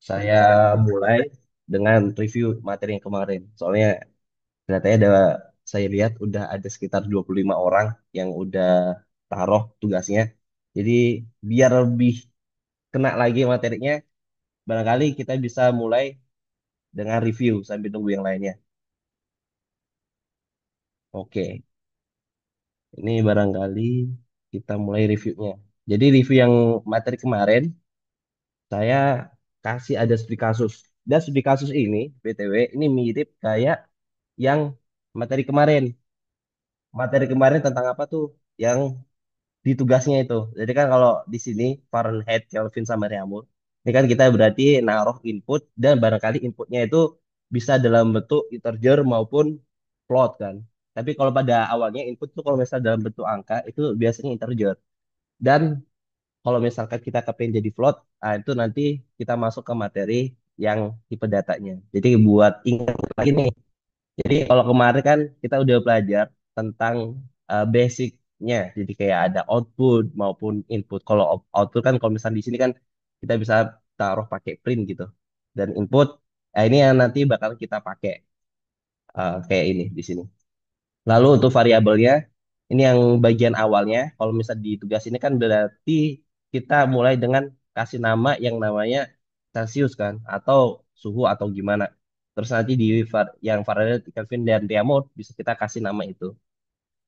Saya mulai dengan review materi yang kemarin. Soalnya kelihatannya saya lihat udah ada sekitar 25 orang yang udah taruh tugasnya. Jadi biar lebih kena lagi materinya, barangkali kita bisa mulai dengan review sambil nunggu yang lainnya. Oke, ini barangkali kita mulai reviewnya. Jadi review yang materi kemarin, saya kasih ada studi kasus. Dan studi kasus ini, BTW, ini mirip kayak yang materi kemarin. Materi kemarin tentang apa tuh? Yang di tugasnya itu. Jadi kan kalau di sini Fahrenheit, Kelvin sama Reaumur, ini kan kita berarti naruh input dan barangkali inputnya itu bisa dalam bentuk integer maupun float kan. Tapi kalau pada awalnya input tuh kalau misalnya dalam bentuk angka itu biasanya integer. Dan kalau misalkan kita kepengen jadi float, itu nanti kita masuk ke materi yang tipe datanya. Jadi buat ingat lagi nih, jadi kalau kemarin kan kita udah belajar tentang basicnya. Jadi kayak ada output maupun input. Kalau output kan kalau misalnya di sini kan kita bisa taruh pakai print gitu. Dan input, ini yang nanti bakal kita pakai kayak ini di sini. Lalu untuk variabelnya, ini yang bagian awalnya. Kalau misalnya di tugas ini kan berarti kita mulai dengan kasih nama yang namanya Celsius kan, atau suhu atau gimana. Terus nanti di yang Fahrenheit, Kelvin, dan Reaumur bisa kita kasih nama itu.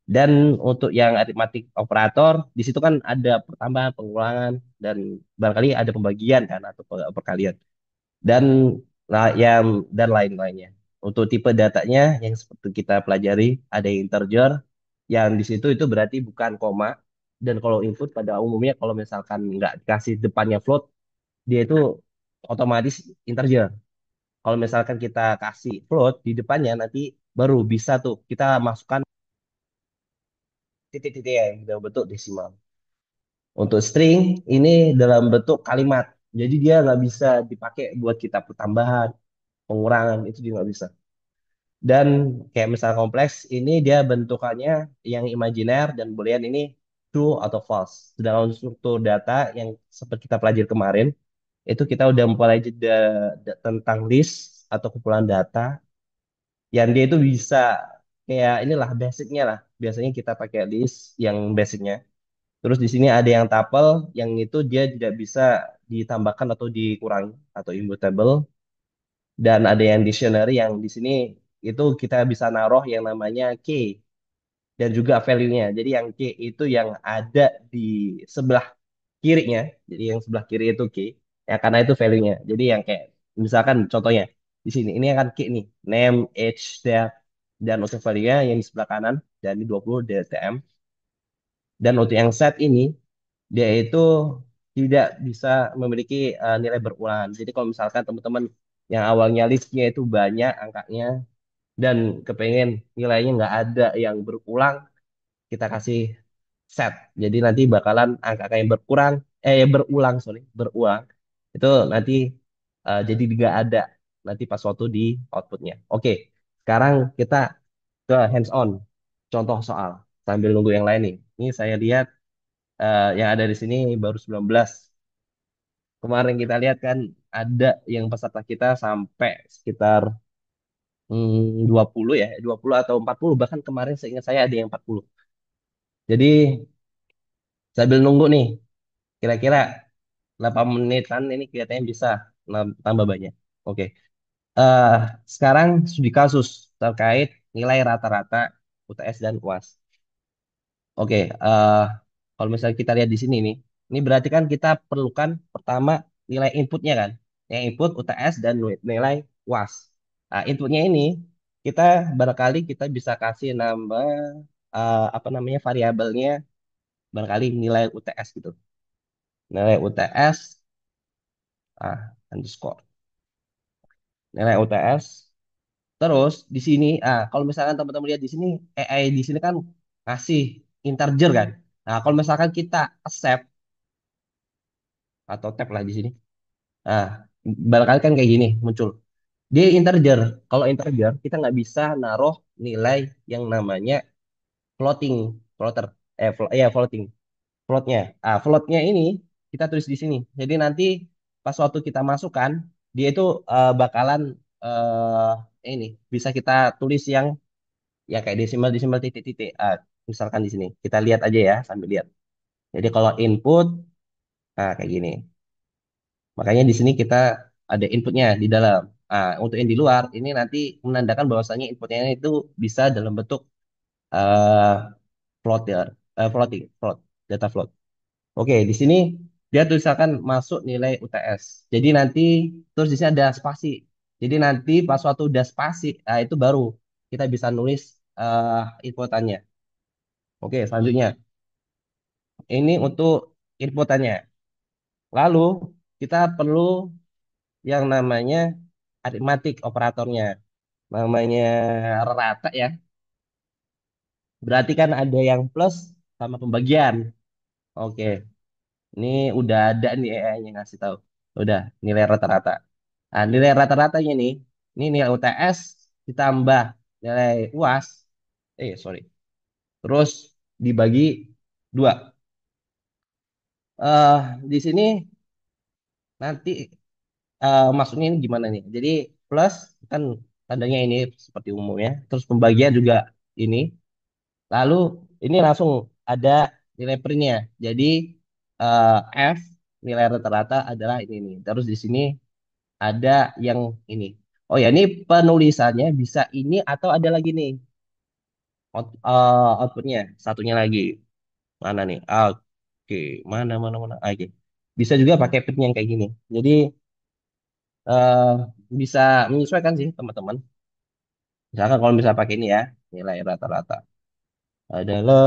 Dan untuk yang aritmatik operator, di situ kan ada pertambahan, pengulangan, dan barangkali ada pembagian kan, atau perkalian dan yang dan lain-lainnya. Untuk tipe datanya yang seperti kita pelajari ada yang integer yang di situ itu berarti bukan koma dan kalau input pada umumnya kalau misalkan nggak dikasih depannya float dia itu otomatis integer. Kalau misalkan kita kasih float di depannya nanti baru bisa tuh kita masukkan titik-titik yang dalam bentuk desimal. Untuk string ini dalam bentuk kalimat. Jadi dia nggak bisa dipakai buat kita pertambahan, pengurangan itu juga nggak bisa. Dan kayak misal kompleks ini dia bentukannya yang imajiner dan boolean ini true atau false. Sedangkan struktur data yang seperti kita pelajari kemarin itu kita udah mulai jeda tentang list atau kumpulan data yang dia itu bisa kayak inilah basicnya lah. Biasanya kita pakai list yang basicnya. Terus di sini ada yang tuple yang itu dia tidak bisa ditambahkan atau dikurangi atau immutable dan ada yang dictionary yang di sini itu kita bisa naruh yang namanya key dan juga value-nya. Jadi yang key itu yang ada di sebelah kirinya. Jadi yang sebelah kiri itu key, ya karena itu value-nya. Jadi yang kayak misalkan contohnya di sini ini akan key nih, name, age, date, dan untuk value-nya yang di sebelah kanan dan di 20 DTM. Dan untuk yang set ini dia itu tidak bisa memiliki nilai berulangan. Jadi kalau misalkan teman-teman yang awalnya listnya itu banyak angkanya dan kepengen nilainya nggak ada yang berulang, kita kasih set. Jadi nanti bakalan angka yang berkurang, berulang, sorry, berulang. Itu nanti jadi nggak ada nanti pas waktu di outputnya. Oke, sekarang kita ke hands on. Contoh soal sambil nunggu yang lain nih. Ini saya lihat yang ada di sini baru 19. Kemarin kita lihat kan ada yang peserta kita sampai sekitar 20 ya, 20 atau 40 bahkan kemarin seingat saya ada yang 40. Jadi sambil nunggu nih, kira-kira 8 menitan ini kelihatannya bisa tambah banyak. Oke. Eh Sekarang studi kasus terkait nilai rata-rata UTS dan UAS. Oke, kalau misalnya kita lihat di sini nih, ini berarti kan kita perlukan pertama nilai inputnya kan, yang input UTS dan nilai UAS. Nah, inputnya ini kita barangkali kita bisa kasih nama apa namanya variabelnya barangkali nilai UTS gitu. Nilai UTS underscore nilai UTS. Terus di sini kalau misalkan teman-teman lihat di sini AI di sini kan kasih integer kan. Nah, kalau misalkan kita accept atau tab lah di sini. Nah, barangkali kan kayak gini muncul. Dia integer. Kalau integer kita nggak bisa naruh nilai yang namanya floating, floater, ya floating, floatnya. Floatnya ini kita tulis di sini. Jadi nanti pas waktu kita masukkan, dia itu bakalan ini bisa kita tulis yang ya kayak desimal desimal titik-titik. Misalkan di sini kita lihat aja ya sambil lihat. Jadi kalau input, nah kayak gini. Makanya di sini kita ada inputnya di dalam. Untuk yang di luar ini nanti menandakan bahwasanya inputnya itu bisa dalam bentuk eh float ya, floating, float, data float. Oke, di sini dia tulisakan masuk nilai UTS. Jadi nanti terus di sini ada spasi. Jadi nanti pas suatu udah spasi, itu baru kita bisa nulis inputannya. Oke, selanjutnya ini untuk inputannya. Lalu kita perlu yang namanya aritmatik operatornya. Namanya rata ya. Berarti kan ada yang plus sama pembagian. Oke, ini udah ada nih AI-nya ngasih tahu. Udah, nilai rata-rata. Nah, nilai rata-ratanya nih, ini nilai UTS ditambah nilai UAS. Sorry. Terus dibagi dua. Di sini nanti maksudnya ini gimana nih? Jadi plus kan tandanya ini seperti umumnya. Terus pembagian juga ini. Lalu ini langsung ada nilai pernya. Jadi eh, F nilai rata-rata adalah ini nih. Terus di sini ada yang ini. Oh ya, ini penulisannya bisa ini atau ada lagi nih outputnya. Satunya lagi mana nih? Oke, mana. Oke, bisa juga pakai pit yang kayak gini. Jadi eh, bisa menyesuaikan sih teman-teman. Misalkan kalau bisa pakai ini ya, nilai rata-rata adalah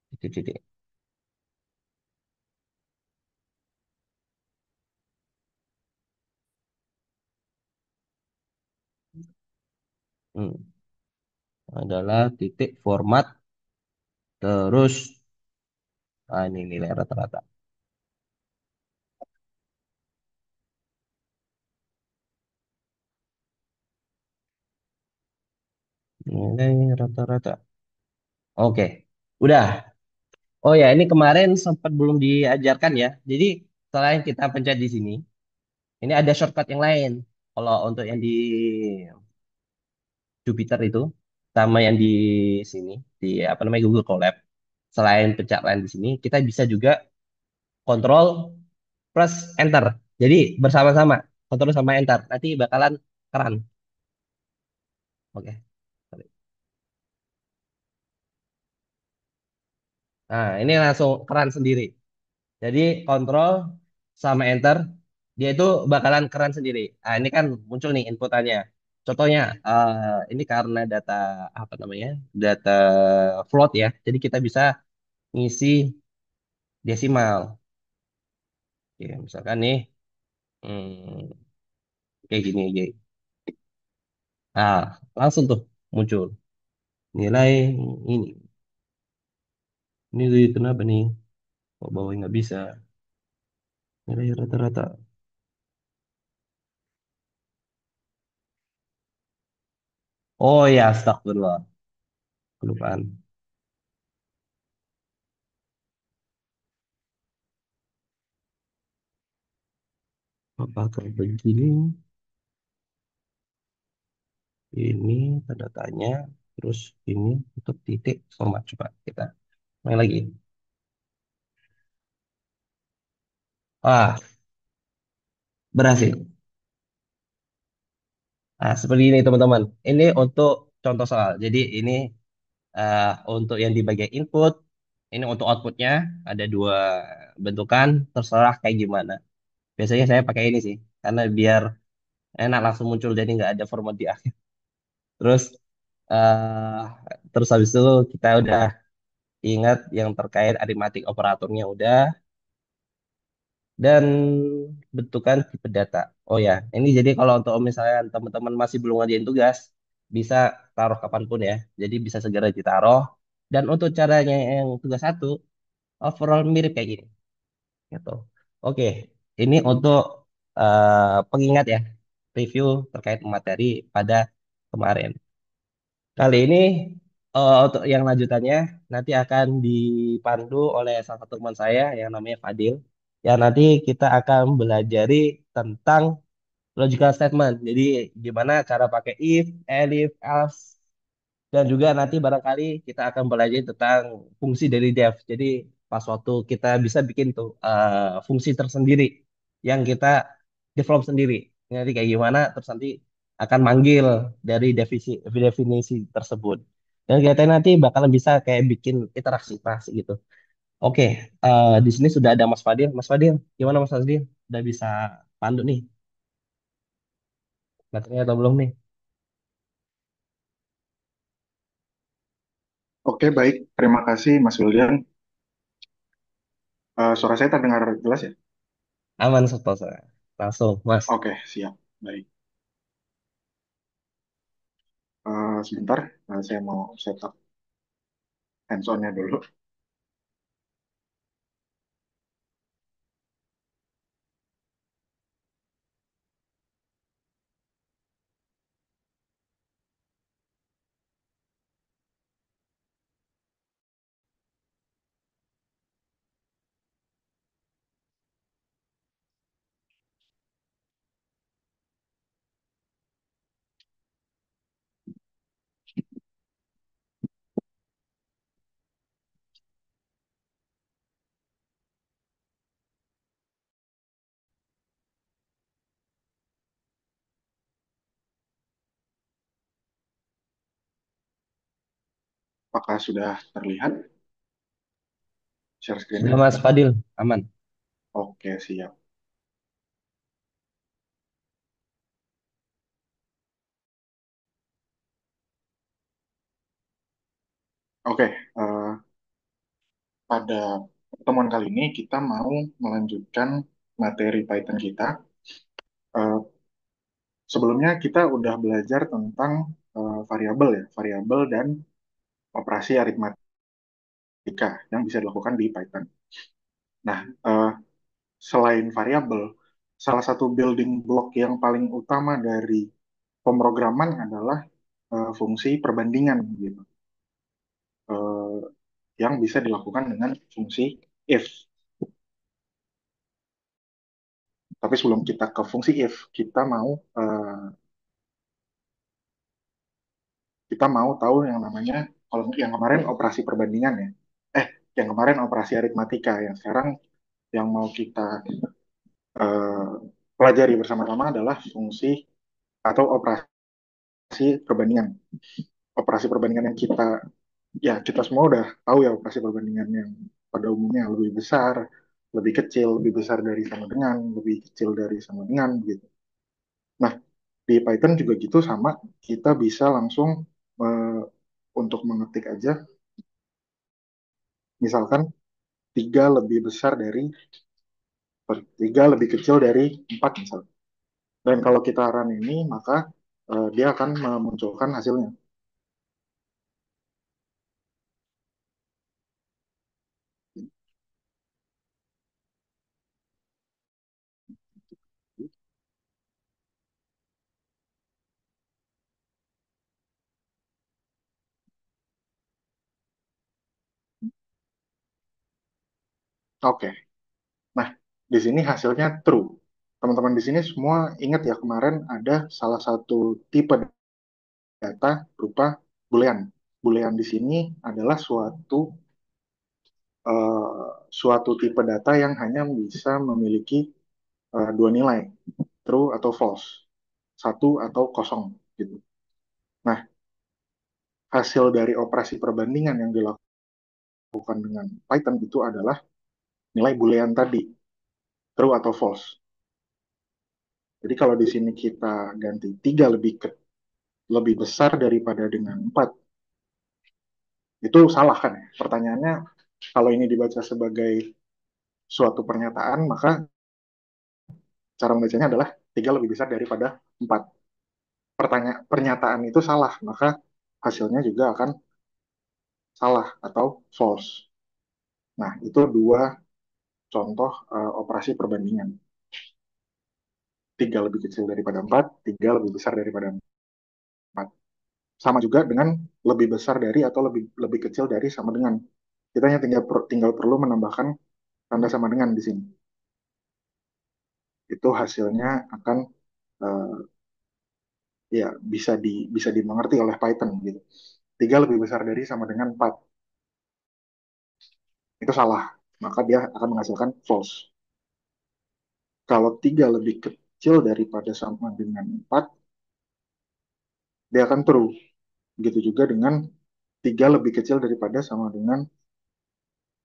titik-titik. Hmm, adalah titik format terus ini nilai rata-rata. Nilai rata-rata. Oke, udah. Oh ya, ini kemarin sempat belum diajarkan ya. Jadi selain kita pencet di sini, ini ada shortcut yang lain. Kalau untuk yang di Jupyter itu, sama yang di sini, di apa namanya Google Colab, selain pencet lain di sini, kita bisa juga kontrol plus enter. Jadi bersama-sama, kontrol sama enter. Nanti bakalan keren. Oke. Nah, ini langsung keren sendiri. Jadi kontrol sama enter, dia itu bakalan keren sendiri. Ini kan muncul nih inputannya. Contohnya, ini karena data apa namanya, data float ya. Jadi kita bisa ngisi desimal. Oke, misalkan nih, hmm, kayak gini, aja. Nah, langsung tuh muncul nilai ini. Ini kenapa nih? Kok bawah nggak bisa? Nilai rata-rata. Oh ya, astagfirullah. Kelupaan. Apakah begini? Ini tanda tanya, terus ini untuk titik koma. Coba kita main lagi. Berhasil. Seperti ini teman-teman. Ini untuk contoh soal. Jadi ini eh, untuk yang di bagian input, ini untuk outputnya ada dua bentukan, terserah kayak gimana. Biasanya saya pakai ini sih, karena biar enak langsung muncul, jadi nggak ada format di akhir. Terus eh terus habis itu kita udah ingat yang terkait aritmatik operatornya udah. Dan bentukan tipe data. Oh ya, ini jadi kalau untuk misalnya teman-teman masih belum ngerjain tugas, bisa taruh kapanpun ya. Jadi bisa segera ditaruh. Dan untuk caranya yang tugas satu, overall mirip kayak gini. Gitu. Oke, ini untuk pengingat ya, review terkait materi pada kemarin. Kali ini untuk yang lanjutannya nanti akan dipandu oleh salah satu teman saya yang namanya Fadil. Ya, nanti kita akan belajari tentang logical statement. Jadi gimana cara pakai if, elif, else, dan juga nanti barangkali kita akan belajar tentang fungsi dari def. Jadi pas waktu kita bisa bikin tuh fungsi tersendiri yang kita develop sendiri. Nanti kayak gimana, terus nanti akan manggil dari definisi tersebut. Dan kita nanti bakalan bisa kayak bikin interaksi gitu. Oke, di sini sudah ada Mas Fadil. Mas Fadil, gimana Mas Fadil? Udah bisa pandu nih materinya atau belum nih? Oke, baik. Terima kasih, Mas William. Suara saya terdengar jelas ya? Aman, Santosa. Langsung, Mas. Oke, siap. Baik. Sebentar, saya mau setup hands-on-nya dulu. Apakah sudah terlihat share Sudah screen-nya? Mas Fadil, aman. Oke, siap. Oke, pada pertemuan kali ini kita mau melanjutkan materi Python kita. Eh, Sebelumnya kita udah belajar tentang variabel ya, variabel dan operasi aritmatika yang bisa dilakukan di Python. Nah, selain variabel, salah satu building block yang paling utama dari pemrograman adalah fungsi perbandingan gitu, eh, yang bisa dilakukan dengan fungsi if. Tapi sebelum kita ke fungsi if, kita mau tahu yang namanya kalau yang kemarin operasi perbandingan ya. Eh, yang kemarin operasi aritmatika, yang sekarang yang mau kita eh, pelajari bersama-sama adalah fungsi atau operasi perbandingan. Operasi perbandingan yang kita semua udah tahu ya, operasi perbandingan yang pada umumnya lebih besar, lebih kecil, lebih besar dari sama dengan, lebih kecil dari sama dengan gitu. Nah, di Python juga gitu sama, kita bisa langsung eh, untuk mengetik aja, misalkan 3 lebih besar dari 3 lebih kecil dari 4 misalnya. Dan kalau kita run ini, maka dia akan memunculkan hasilnya. Oke, nah di sini hasilnya true. Teman-teman di sini semua ingat ya, kemarin ada salah satu tipe data berupa boolean. Boolean di sini adalah suatu tipe data yang hanya bisa memiliki dua nilai, true atau false, satu atau kosong gitu. Nah, hasil dari operasi perbandingan yang dilakukan dengan Python itu adalah nilai boolean tadi, true atau false. Jadi kalau di sini kita ganti 3 lebih besar daripada dengan 4, itu salah kan ya? Pertanyaannya, kalau ini dibaca sebagai suatu pernyataan, maka cara membacanya adalah 3 lebih besar daripada 4. Pernyataan itu salah, maka hasilnya juga akan salah atau false. Nah, itu dua contoh operasi perbandingan. 3 lebih kecil daripada 4, 3 lebih besar daripada 4. Sama juga dengan lebih besar dari atau lebih lebih kecil dari sama dengan. Kita hanya tinggal perlu menambahkan tanda sama dengan di sini. itu hasilnya akan uh, ya bisa dimengerti oleh Python gitu. 3 lebih besar dari sama dengan 4. Itu salah. Maka dia akan menghasilkan false. Kalau 3 lebih kecil daripada sama dengan 4, dia akan true. Begitu juga dengan 3 lebih kecil daripada sama dengan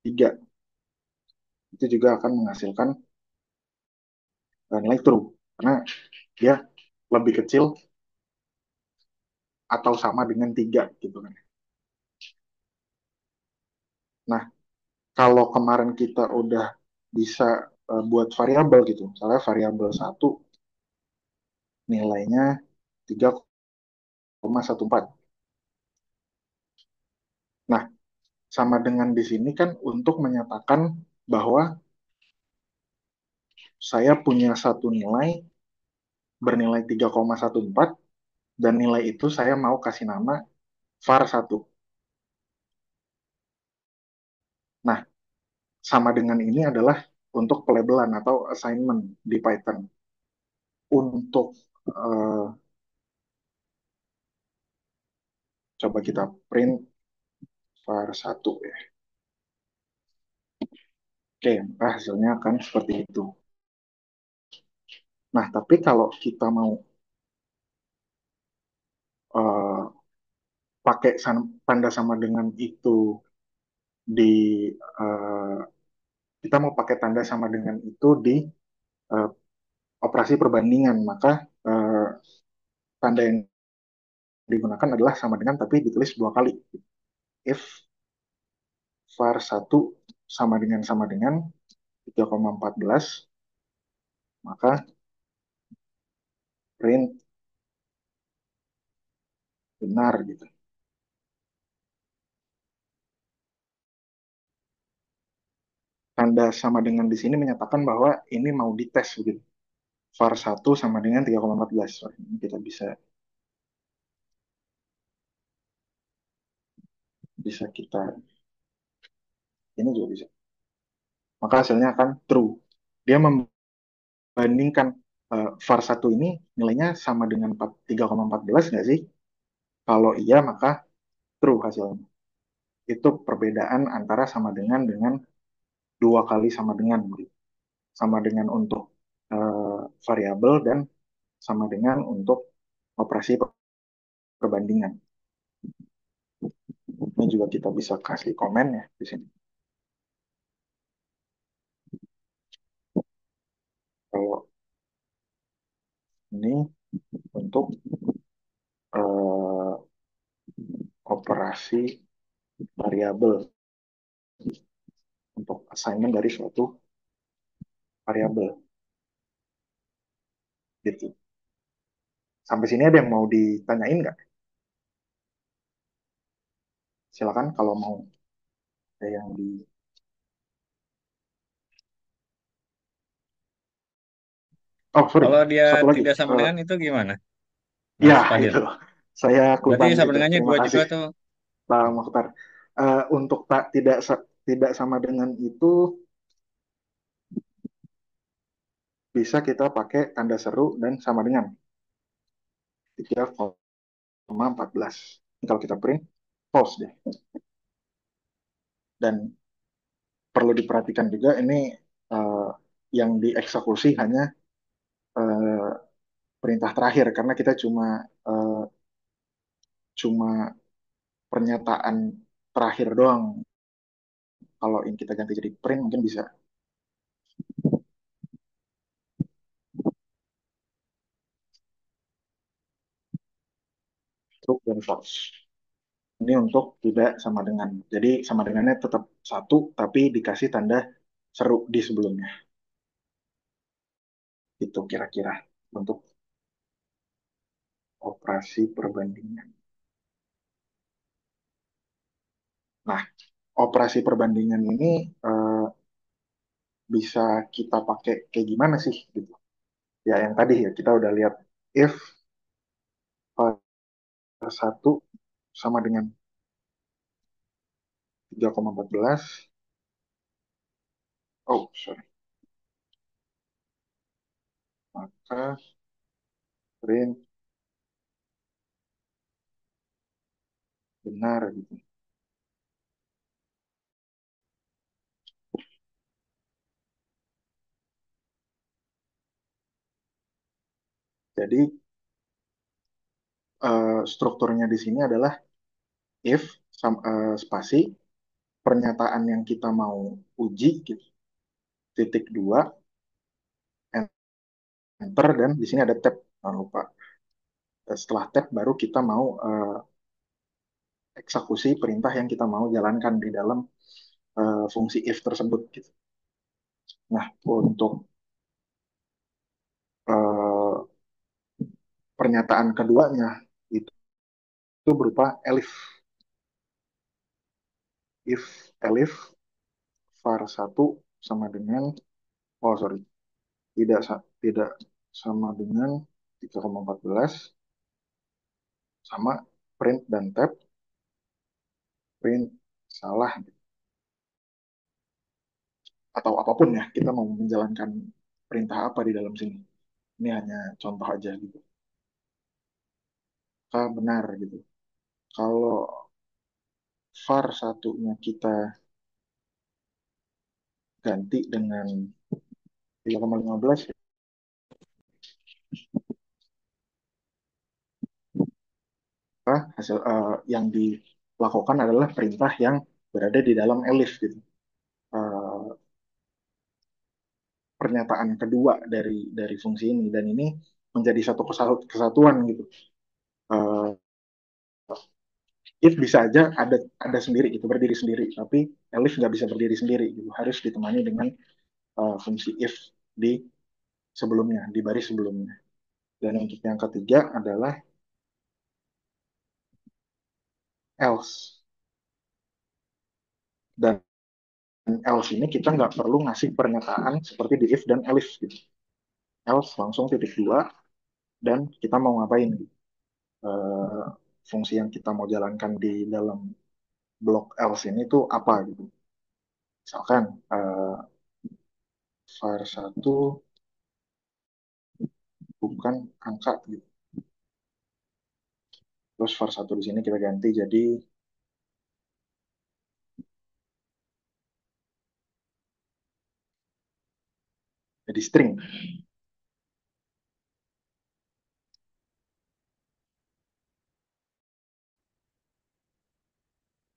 3. Itu juga akan menghasilkan nilai true. Karena dia lebih kecil atau sama dengan 3 gitu kan. Nah, kalau kemarin kita udah bisa buat variabel gitu, misalnya variabel satu nilainya 3,14. Nah, sama dengan di sini kan untuk menyatakan bahwa saya punya satu nilai bernilai 3,14 dan nilai itu saya mau kasih nama var1. Nah, sama dengan ini adalah untuk pelabelan atau assignment di Python. Untuk coba kita print var1 ya. Oke, maka hasilnya akan seperti itu. Nah, tapi kalau kita mau uh, pakai tanda sama dengan itu di uh, kita mau pakai tanda sama dengan itu di uh, operasi perbandingan, maka tanda yang digunakan adalah sama dengan tapi ditulis dua kali. If var1 sama dengan 3,14, maka print benar gitu. Tanda sama dengan di sini menyatakan bahwa ini mau dites gitu. var1 sama dengan 3,14. Ini kita bisa bisa kita ini juga bisa. Maka hasilnya akan true. Dia membandingkan var1 ini nilainya sama dengan 3,14 nggak sih? Kalau iya maka true hasilnya. Itu perbedaan antara sama dengan dua kali sama dengan gitu. Sama dengan untuk variabel dan sama dengan untuk operasi perbandingan. Ini juga kita bisa kasih komen ya di sini. Kalau ini untuk uh, operasi variabel untuk assignment dari suatu variabel gitu. Sampai sini ada yang mau ditanyain nggak? Silakan kalau mau ada yang di. Oh sorry, Kalau dia satu lagi. tidak sama dengan itu gimana, Ya Mas Fadil? itu saya Berarti kurbani sama itu. dengannya Terima dua kasih juga tuh. Pak Mokhtar. Untuk tak tidak sama dengan itu bisa kita pakai tanda seru dan sama dengan 3,14. Kalau kita print false deh. Dan perlu diperhatikan juga ini uh, yang dieksekusi hanya uh, perintah terakhir karena kita uh, cuma pernyataan terakhir doang. Kalau ini kita ganti jadi print mungkin bisa true dan false. Ini untuk tidak sama dengan. Jadi sama dengannya tetap satu tapi dikasih tanda seru di sebelumnya. Itu kira-kira untuk operasi perbandingan. Nah, operasi perbandingan ini uh, bisa kita pakai kayak gimana sih gitu. Ya yang tadi ya kita udah lihat if satu sama dengan 3,14. Oh sorry, maka print benar gitu. Jadi strukturnya di sini adalah if spasi pernyataan yang kita mau uji gitu, titik dua enter dan di sini ada tab. Jangan lupa. Setelah tab baru kita mau eksekusi perintah yang kita mau jalankan di dalam fungsi if tersebut gitu. Nah, untuk uh, pernyataan keduanya itu berupa elif. If elif var satu sama dengan, oh sorry, tidak sama dengan 3,14 sama print dan tab, print salah atau apapun ya, kita mau menjalankan perintah apa di dalam sini. Ini hanya contoh aja gitu. Maka benar gitu. Kalau var satunya kita ganti dengan 3,15, maka hasil yang dilakukan adalah perintah yang berada di dalam elif gitu. Eh, Pernyataan kedua dari fungsi ini dan ini menjadi satu kesatuan gitu. Eh, if bisa aja ada sendiri gitu, berdiri sendiri, tapi elif nggak bisa berdiri sendiri gitu, harus ditemani dengan fungsi if di sebelumnya, di baris sebelumnya. Dan untuk yang ketiga adalah else. Dan else ini kita nggak perlu ngasih pernyataan seperti di if dan elif gitu. Else langsung titik dua dan kita mau ngapain gitu. Eh, Fungsi yang kita mau jalankan di dalam blok else ini tuh apa gitu. Misalkan var satu bukan angka gitu. Terus var satu di sini kita ganti jadi string.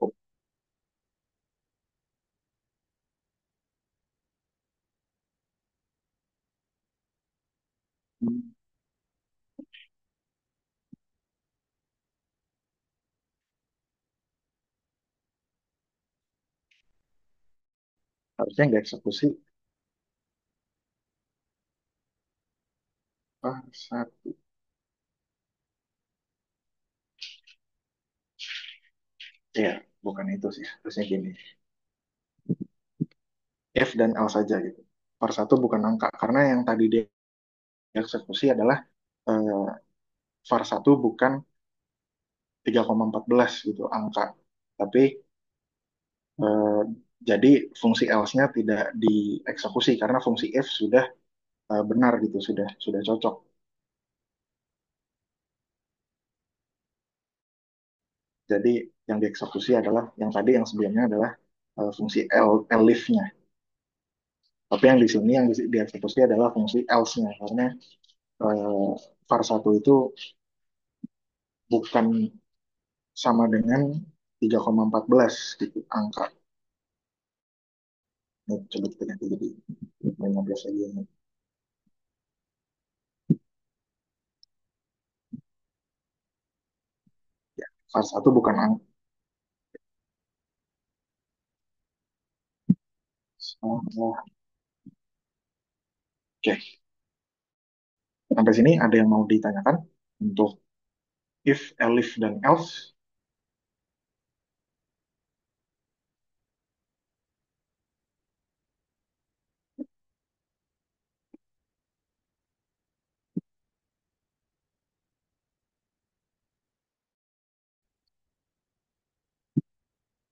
Oh, harusnya nggak eksekusi var satu. Ya, bukan itu sih. Harusnya gini. F dan L saja gitu. Var satu bukan angka karena yang tadi dia eksekusi adalah eh, var satu bukan 3,14 gitu angka. Tapi eh, jadi fungsi else-nya tidak dieksekusi karena fungsi if sudah benar gitu, sudah cocok. Jadi yang dieksekusi adalah yang tadi yang sebelumnya adalah fungsi elif-nya. Tapi yang di sini yang dieksekusi adalah fungsi else-nya karena eh, var satu itu bukan sama dengan 3,14 gitu angka. Ini coba kita ganti jadi 15 aja. Ya, var satu bukan angka. Oke, sampai sini ada yang mau ditanyakan untuk if, elif, dan else?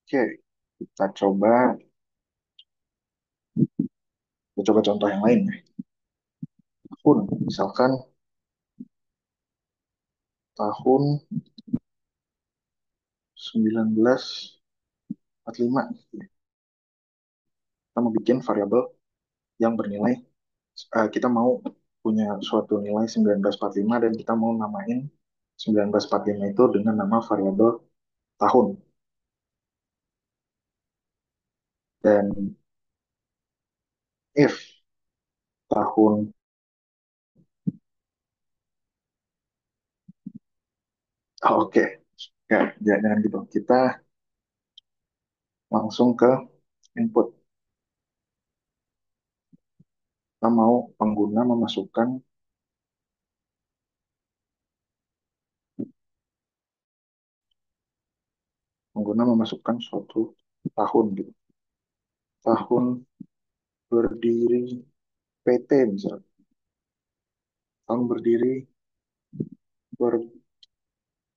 Oke, kita coba contoh yang lain ya. Akun. Misalkan tahun 1945. Kita mau bikin variabel yang bernilai, kita mau punya suatu nilai 1945 dan kita mau namain 1945 itu dengan nama variabel tahun. Dan if tahun, oh, oke, ya, jangan gitu. Kita langsung ke input. Kita mau pengguna memasukkan suatu tahun gitu. Tahun berdiri PT misalnya. Tahun berdiri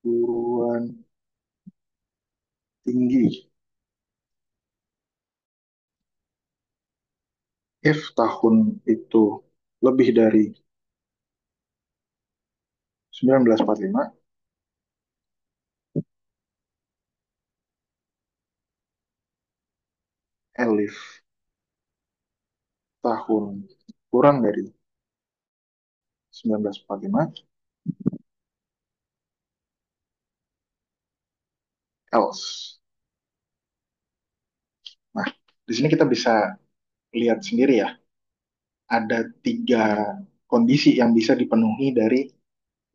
perguruan tinggi. If tahun itu lebih dari 1945, elif tahun kurang dari 1945, else. Nah, di sini kita bisa lihat sendiri ya, ada tiga kondisi yang bisa dipenuhi dari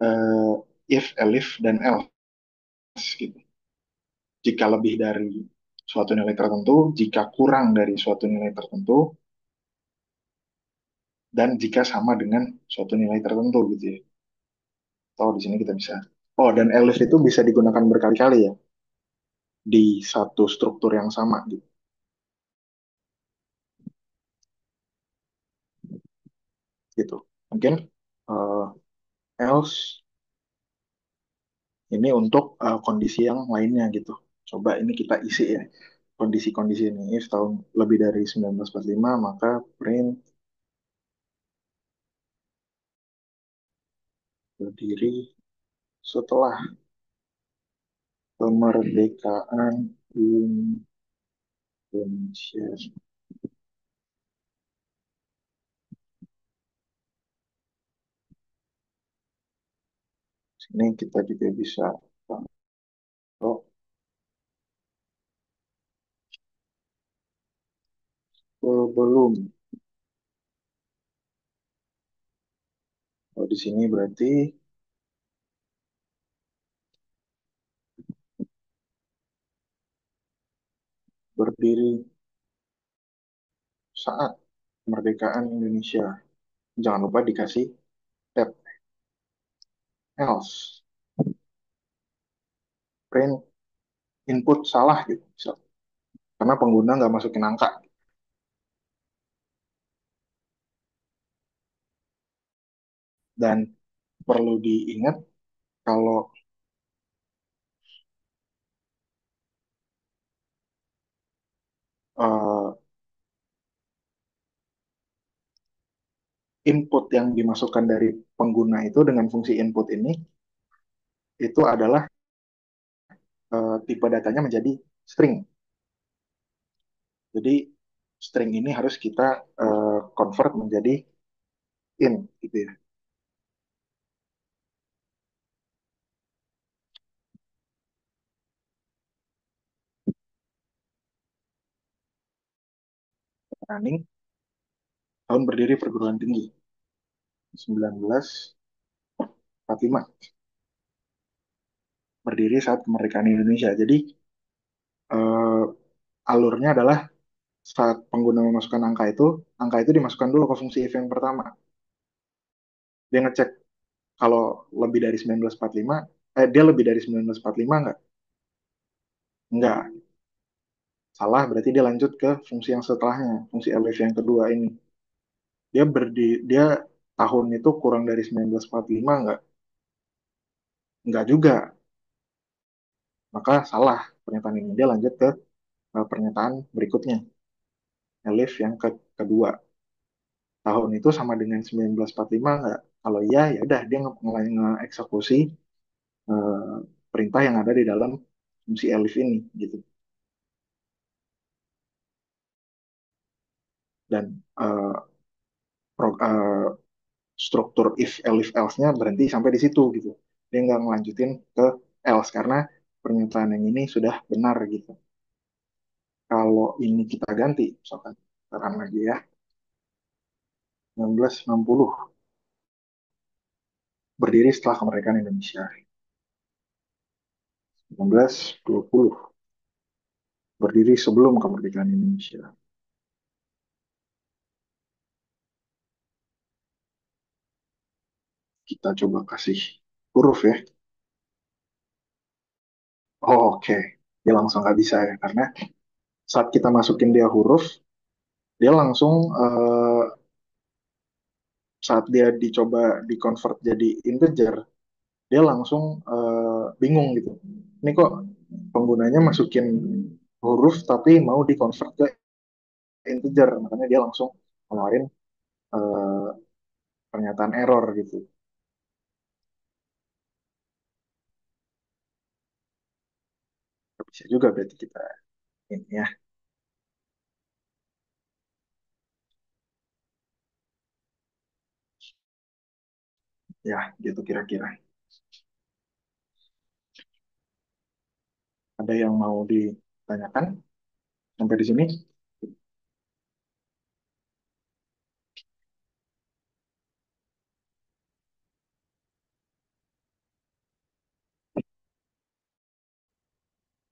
uh, if, elif, dan else gitu. Jika lebih dari suatu nilai tertentu, jika kurang dari suatu nilai tertentu, dan jika sama dengan suatu nilai tertentu gitu ya. Atau di sini kita bisa. Oh, dan elif itu bisa digunakan berkali-kali ya di satu struktur yang sama gitu. Gitu. Mungkin uh, else ini untuk kondisi yang lainnya gitu. Coba ini kita isi ya. Kondisi-kondisi ini, if tahun lebih dari 1945, maka print berdiri setelah kemerdekaan Indonesia. Sini kita juga bisa taruh sebelum. Oh, di sini berarti berdiri saat kemerdekaan Indonesia. Jangan lupa dikasih tab else. Print input salah gitu. Misal. Karena pengguna nggak masukin angka. Dan perlu diingat kalau uh, input yang dimasukkan dari pengguna itu dengan fungsi input ini itu adalah tipe datanya menjadi string. Jadi string ini harus kita convert menjadi int gitu ya. Running tahun berdiri perguruan tinggi 1945, berdiri saat kemerdekaan Indonesia. Jadi eh, alurnya adalah saat pengguna memasukkan angka itu dimasukkan dulu ke fungsi if yang pertama. Dia ngecek kalau lebih dari 1945, dia lebih dari 1945 nggak? Nggak. Salah, berarti dia lanjut ke fungsi yang setelahnya, fungsi elif yang kedua ini. Dia tahun itu kurang dari 1945 nggak? Nggak juga. Maka salah pernyataan ini. Dia lanjut ke pernyataan berikutnya, elif yang kedua. Tahun itu sama dengan 1945 nggak? Kalau iya, ya udah dia mulai nge-eksekusi eh, perintah yang ada di dalam fungsi elif ini gitu. Dan struktur if elif else-nya berhenti sampai di situ gitu. Dia nggak ngelanjutin ke else karena pernyataan yang ini sudah benar gitu. Kalau ini kita ganti, misalkan sekarang lagi ya, 1960 berdiri setelah kemerdekaan Indonesia. 1920 berdiri sebelum kemerdekaan Indonesia. Kita coba kasih huruf ya. Oh, oke. Okay. Dia langsung nggak bisa ya, karena saat kita masukin dia huruf, dia langsung saat dia dicoba di-convert jadi integer, dia langsung bingung gitu. Ini kok penggunanya masukin huruf tapi mau di-convert ke integer, makanya dia langsung ngeluarin eh, pernyataan error gitu. Bisa juga berarti kita ini ya, ya gitu kira-kira. Ada yang mau ditanyakan sampai di sini?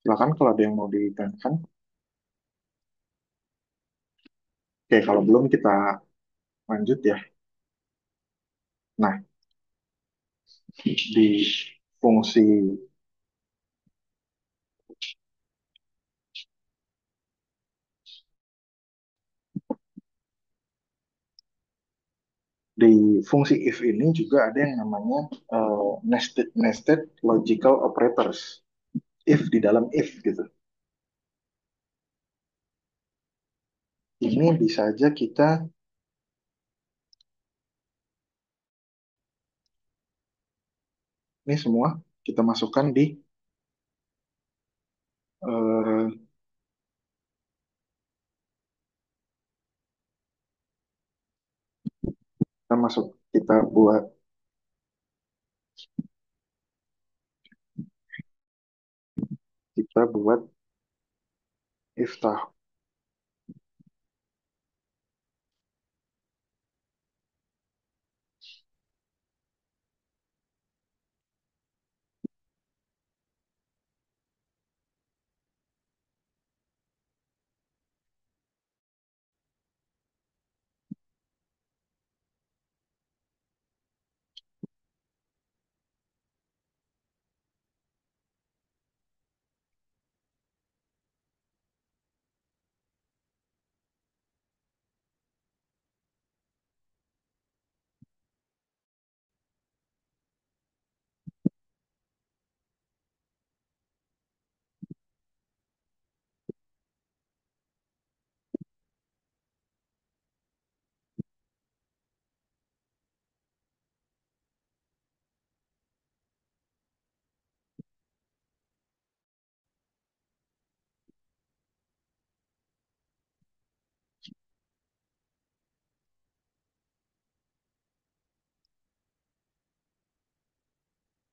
Silakan kalau ada yang mau ditanyakan. Oke, kalau belum kita lanjut ya. Nah, di fungsi di fungsi if ini juga ada yang namanya nested nested logical operators. If di dalam if gitu. Ini bisa aja kita ini semua kita masukkan di eh, kita buat if tah.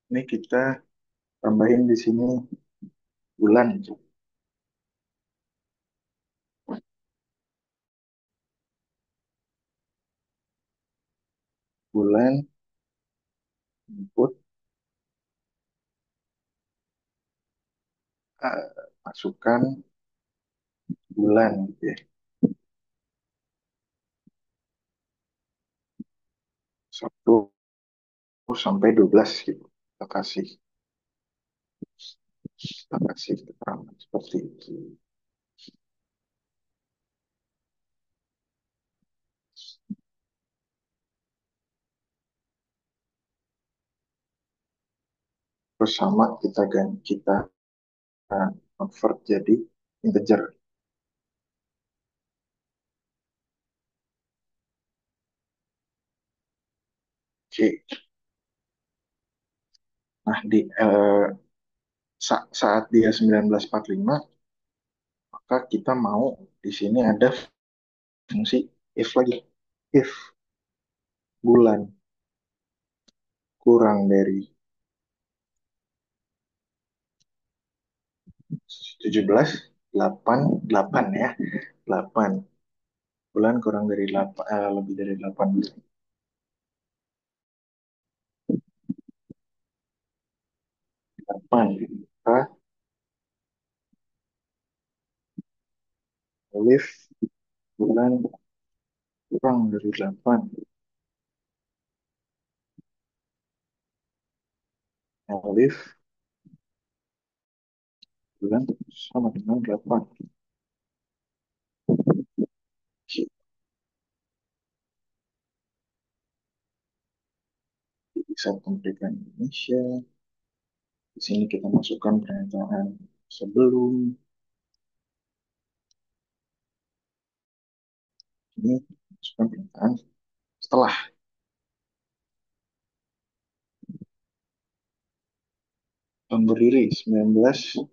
Ini kita tambahin di sini bulan, bulan input masukkan bulan gitu ya. 1 sampai 12 gitu. Kita kasih keterangan seperti itu. Terus sama kita convert jadi integer. Oke. Nah, saat dia 1945, maka kita mau di sini ada fungsi if lagi. If bulan kurang dari 17, 8, 8 ya. 8. Bulan kurang dari 8, lebih dari 8 bulan. 8. Maka if bulan kurang dari 8. If bulan sama dengan 8. Bisa pendidikan Indonesia. Di sini kita masukkan pernyataan sebelum ini, masukkan pernyataan setelah. Tahun berdiri 1945.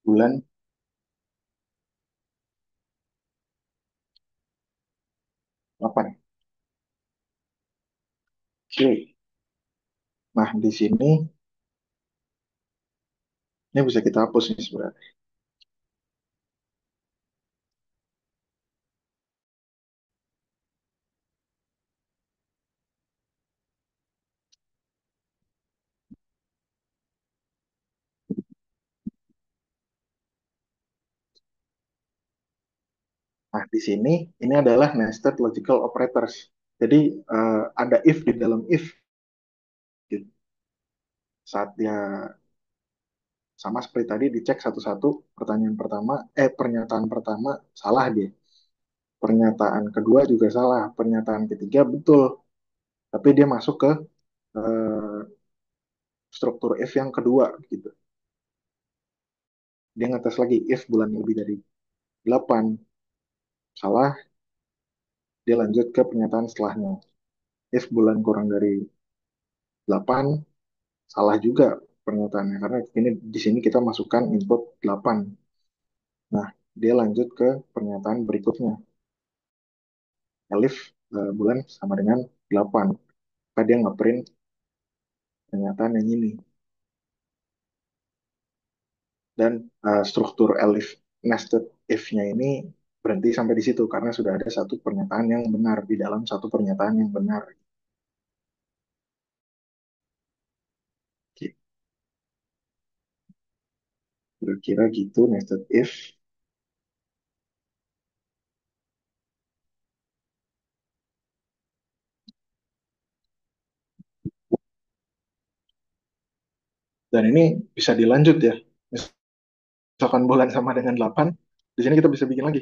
Bulan 8. Oke. Nah, di sini ini bisa kita hapus nih sebenarnya. Nah, di sini ini adalah nested logical operators. Jadi ada if di dalam if gitu. Saat dia sama seperti tadi dicek satu-satu, pertanyaan pertama, pernyataan pertama salah dia. Pernyataan kedua juga salah, pernyataan ketiga betul, tapi dia masuk ke eh, struktur if yang kedua gitu. Dia ngetes lagi if bulan lebih dari 8 salah, dia lanjut ke pernyataan setelahnya. If bulan kurang dari 8 salah juga pernyataannya karena ini di sini kita masukkan input 8. Nah, dia lanjut ke pernyataan berikutnya. Elif bulan sama dengan 8. Maka dia ngeprint pernyataan yang ini. Dan struktur elif nested if-nya ini berhenti sampai di situ karena sudah ada satu pernyataan yang benar di dalam satu pernyataan yang benar. Kira-kira gitu nested if. Dan ini bisa dilanjut ya. Misalkan bulan sama dengan 8, di sini kita bisa bikin lagi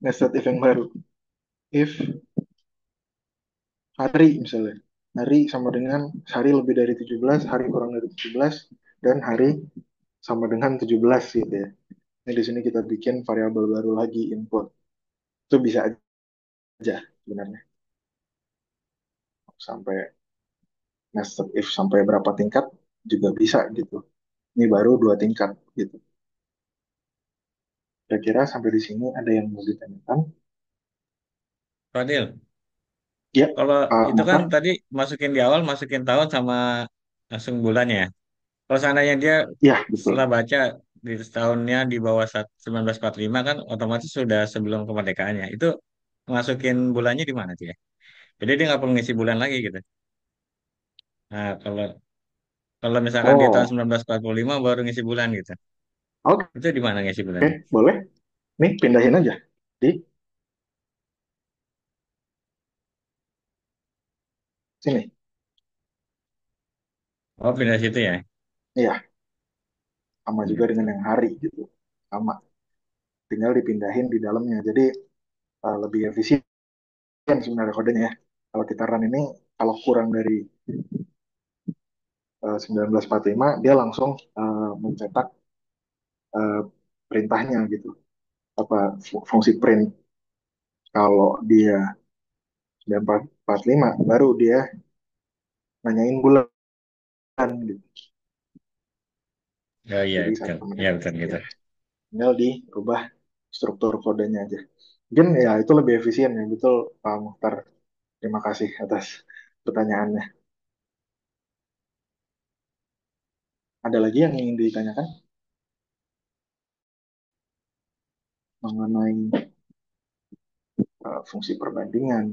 nested if yang baru. If hari misalnya, hari sama dengan hari lebih dari 17, hari kurang dari 17, dan hari sama dengan 17 gitu ya. Ini di sini kita bikin variabel baru lagi input. Itu bisa aja sebenarnya. Sampai nested if sampai berapa tingkat juga bisa gitu. Ini baru 2 tingkat gitu. Kira-kira sampai di sini ada yang mau ditanyakan? Fadil, Ya, kalau Pak itu kan Mokhtar. tadi masukin di awal, masukin tahun sama langsung bulannya ya. Kalau seandainya dia Ya, setelah betul. baca di tahunnya di bawah 1945 kan otomatis sudah sebelum kemerdekaannya. Itu masukin bulannya di mana tuh ya? Jadi dia nggak perlu ngisi bulan lagi gitu. Nah, kalau kalau misalkan di tahun Oh, 1945 baru ngisi bulan gitu. oke, Itu di mana ngisi bulannya? boleh. Nih, pindahin aja. Di sini. Oh, pindah situ ya. Iya, sama juga dengan Gitu. yang hari gitu. Sama, tinggal dipindahin di dalamnya. Jadi lebih efisien sebenarnya kodenya ya. Kalau kita run ini, kalau kurang dari 1945, dia langsung mencetak eh, perintahnya gitu, apa fungsi print. Kalau dia 9445 baru dia nanyain bulan gitu. Oh iya, Jadi betul. satu Iya, menit betul gitu. ya, tinggal dirubah struktur kodenya aja. Mungkin ya itu lebih efisien ya, betul Pak Muhtar. Terima kasih atas pertanyaannya. Ada lagi yang ingin ditanyakan mengenai fungsi perbandingan,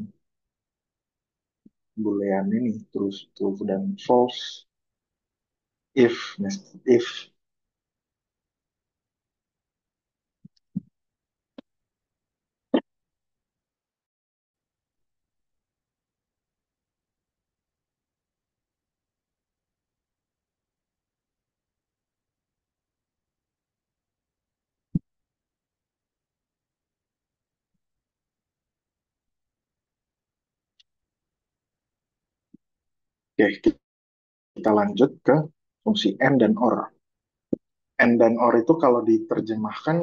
boolean ini, terus true dan false, if, nested if. Oke, kita lanjut ke fungsi and dan or. And dan or itu kalau diterjemahkan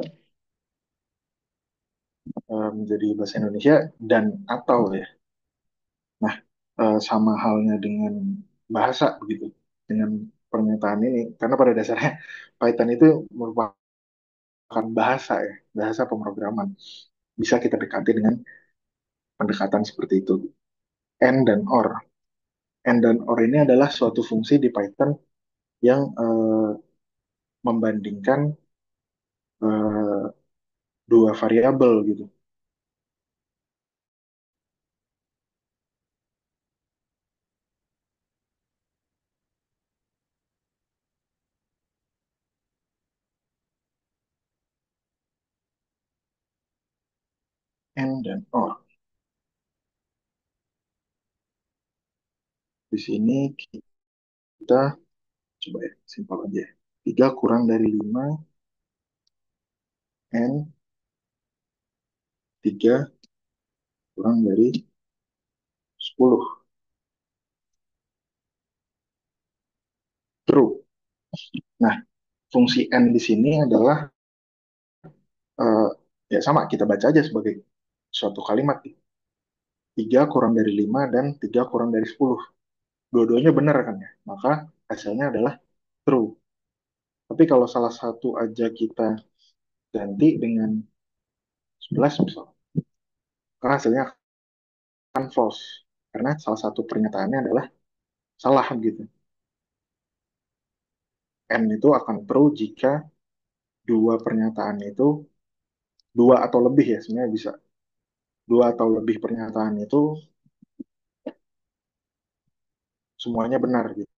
menjadi bahasa Indonesia dan atau ya. Nah, sama halnya dengan bahasa begitu, dengan pernyataan ini, karena pada dasarnya Python itu merupakan bahasa ya, bahasa pemrograman. Bisa kita dekati dengan pendekatan seperti itu. And dan or. And dan or ini adalah suatu fungsi di Python yang membandingkan eh, dua variabel gitu. And dan or. Di sini kita coba ya, simpel aja. 3 kurang dari 5 and 3 kurang dari 10. True. Nah, fungsi and di sini adalah eh, ya sama, kita baca aja sebagai suatu kalimat. 3 kurang dari 5 dan 3 kurang dari 10. Dua-duanya benar kan ya? Maka hasilnya adalah true. Tapi kalau salah satu aja kita ganti dengan 11 misalnya, maka hasilnya akan false. Karena salah satu pernyataannya adalah salah gitu. N itu akan true jika dua pernyataan itu, dua atau lebih ya sebenarnya bisa. Dua atau lebih pernyataan itu semuanya benar gitu.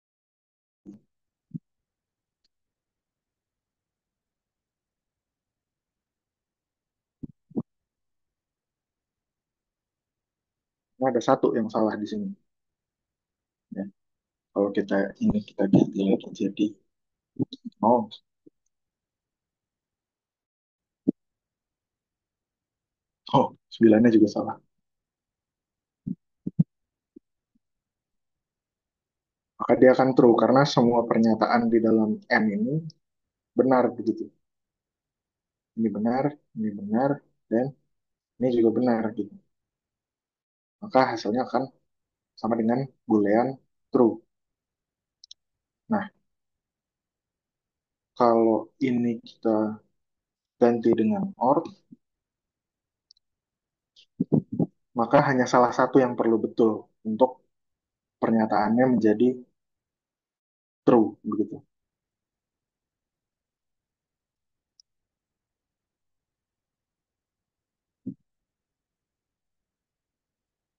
Nah, ada satu yang salah di sini. Ya. Kalau kita ini kita ganti lagi jadi oh, oh, 9-nya juga salah. Maka dia akan true karena semua pernyataan di dalam N ini benar begitu. Ini benar, dan ini juga benar gitu. Maka hasilnya akan sama dengan boolean true. Nah, kalau ini kita ganti dengan or, maka hanya salah satu yang perlu betul untuk pernyataannya menjadi true begitu.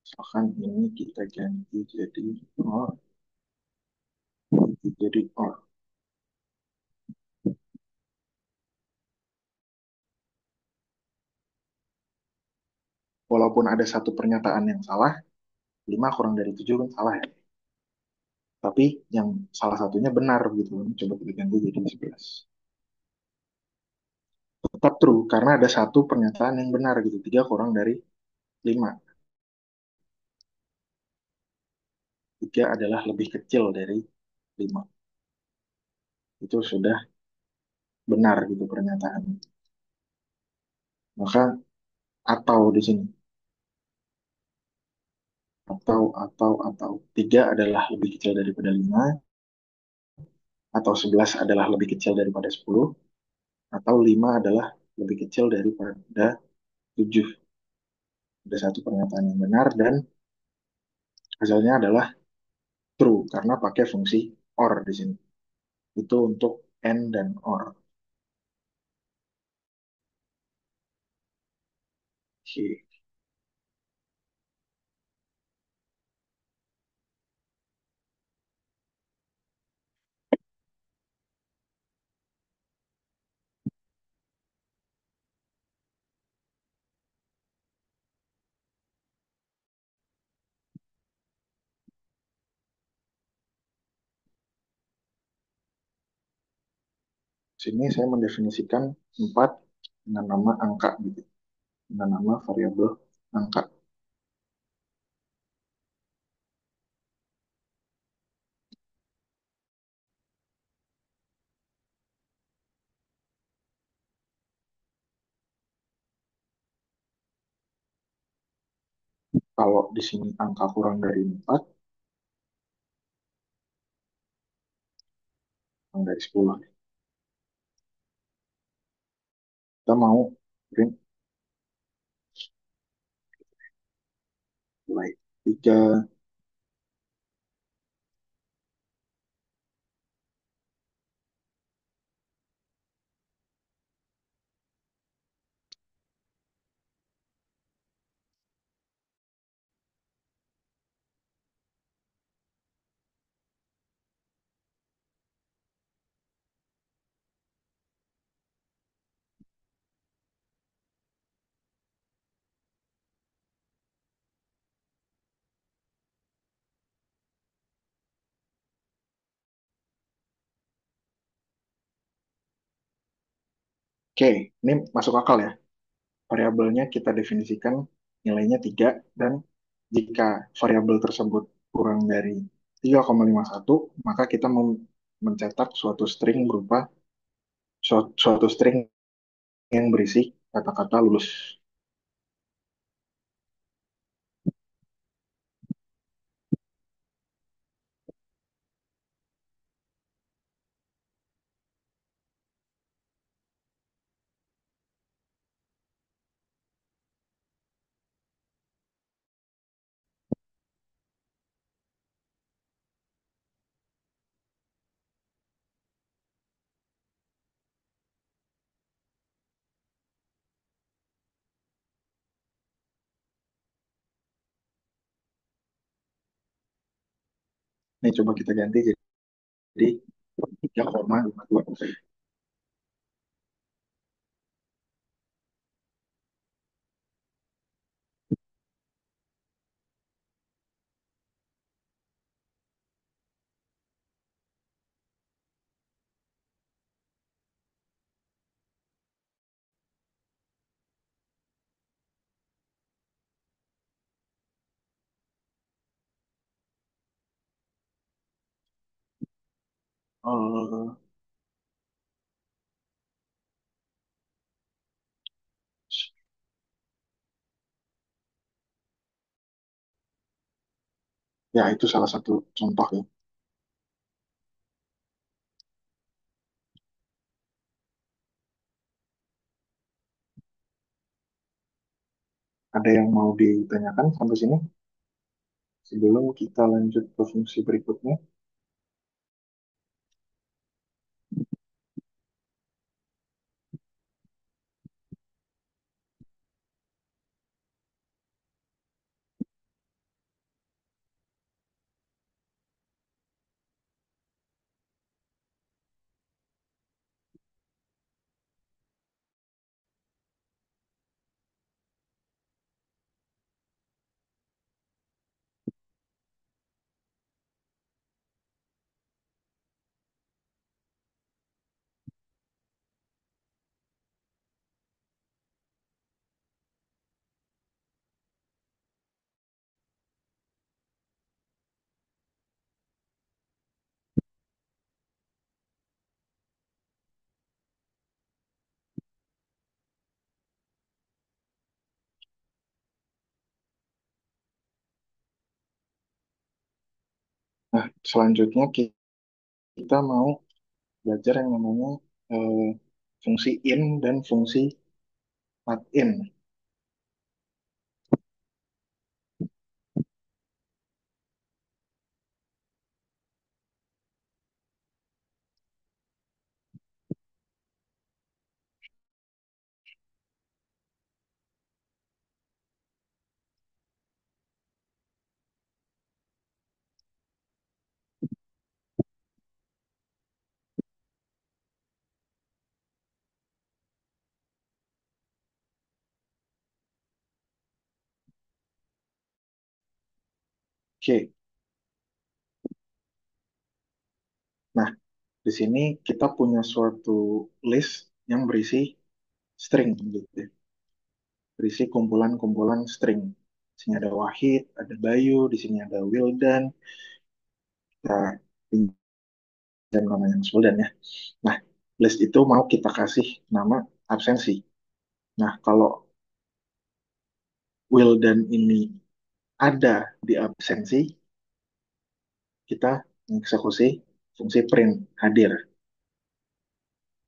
Misalkan ini kita ganti jadi or. Walaupun ada satu pernyataan yang salah, 5 kurang dari 7 kan salah ya. Tapi yang salah satunya benar gitu. Coba kita ganti jadi 11. Tetap true karena ada satu pernyataan yang benar gitu. 3 kurang dari 5. 3 adalah lebih kecil dari 5. Itu sudah benar gitu pernyataan. Maka atau di sini atau tiga adalah lebih kecil daripada lima, atau 11 adalah lebih kecil daripada 10, atau 5 adalah lebih kecil daripada 7. Ada satu pernyataan yang benar dan hasilnya adalah true karena pakai fungsi or di sini. Itu untuk and dan or. Oke. Sini saya mendefinisikan 4 dengan nama angka gitu, dengan nama variabel angka. Kalau di sini angka kurang dari 4, kurang dari 10. Kita mau print mulai 3. Oke, ini masuk akal ya. Variabelnya kita definisikan nilainya 3 dan jika variabel tersebut kurang dari 3,51, maka kita mencetak suatu string berupa suatu string yang berisi kata-kata lulus. Ini coba kita ganti jadi 3,52. Eh, ya, itu salah satu contoh ya. Ada yang mau ditanyakan sampai sini sebelum kita lanjut ke fungsi berikutnya? Nah, selanjutnya kita mau belajar yang namanya eh, fungsi in dan fungsi not in. Oke, nah di sini kita punya suatu list yang berisi string gitu ya. Berisi kumpulan-kumpulan string. Di sini ada Wahid, ada Bayu, di sini ada Wildan, kita pinjam namanya Mas Wildan ya. Nah, list itu mau kita kasih nama absensi. Nah, kalau Wildan ini ada di absensi, kita mengeksekusi fungsi print hadir.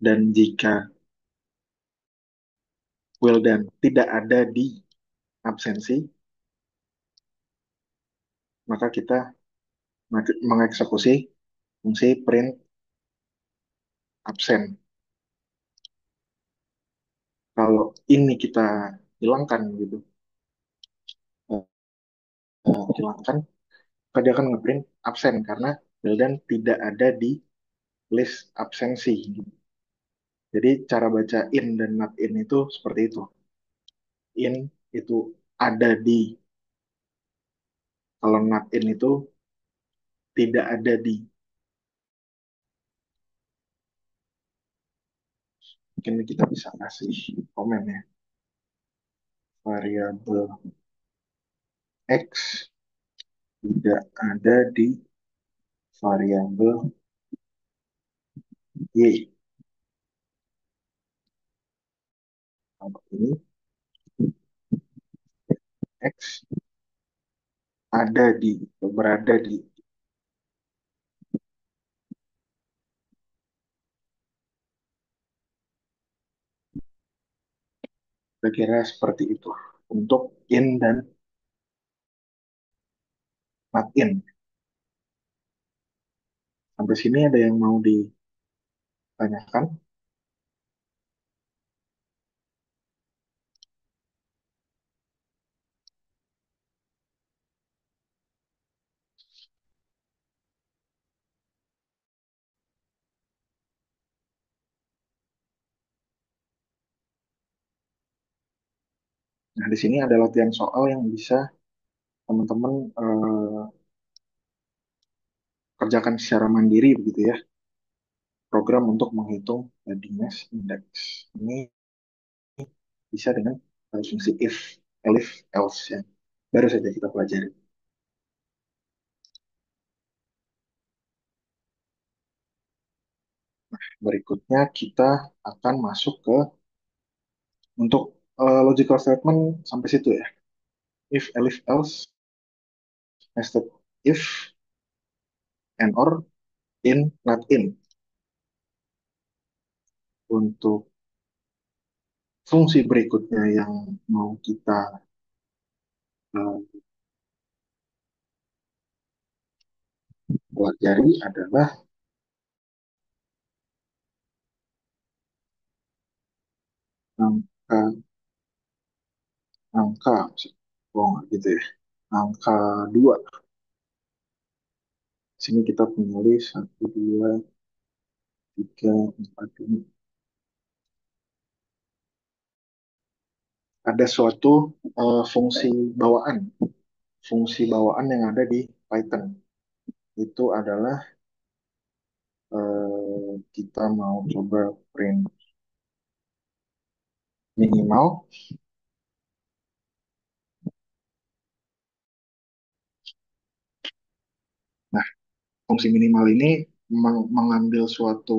Dan jika Wildan tidak ada di absensi, maka kita mengeksekusi fungsi print absen. Kalau ini kita hilangkan gitu, hilangkan, maka dia akan ngeprint absen karena Wildan tidak ada di list absensi. Jadi cara baca in dan not in itu seperti itu. In itu ada di, kalau not in itu tidak ada di. Mungkin kita bisa kasih komen ya. Variabel X tidak ada di variabel Y. Kalau ini X ada di, berada di. Kira-kira seperti itu untuk in dan not in. Sampai sini ada yang mau ditanyakan? Nah, di sini ada latihan soal yang bisa teman-teman kerjakan secara mandiri begitu ya. Program untuk menghitung leading mass index. Ini bisa dengan fungsi if, elif, else ya. Baru saja kita pelajari. Berikutnya kita akan masuk ke untuk logical statement sampai situ ya. If, elif, else, nested if, and or, in, not in. Untuk fungsi berikutnya yang mau kita uh, pelajari adalah angka angka oh nggak gitu ya, angka 2. Sini kita punya list 1, 2, 3, 4, 5. Ada suatu fungsi bawaan, fungsi bawaan yang ada di Python. Itu adalah kita mau coba print minimal. Nah, fungsi minimal ini mengambil suatu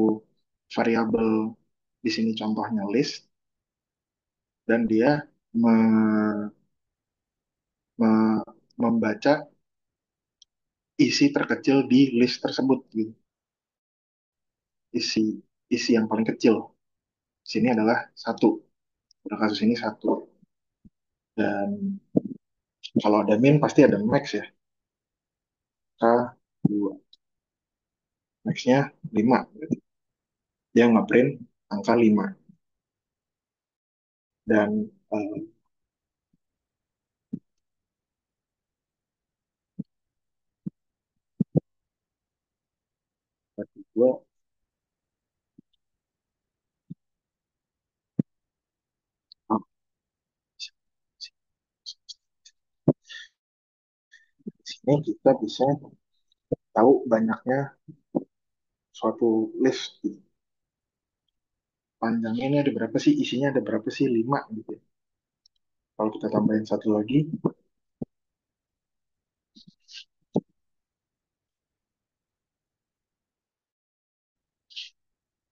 variabel, di sini contohnya list, dan dia me- me- membaca isi terkecil di list tersebut gitu. Isi isi yang paling kecil. Sini adalah satu. Pada kasus ini satu. Dan kalau ada min pasti ada max ya. K 2. Max-nya 5. Dia nge-print angka 5. Dan kedua, oh, di sini kita bisa tahu banyaknya suatu list gitu. Panjangnya ini ada berapa sih, isinya ada berapa sih, 5 gitu ya. Kalau kita tambahin satu lagi,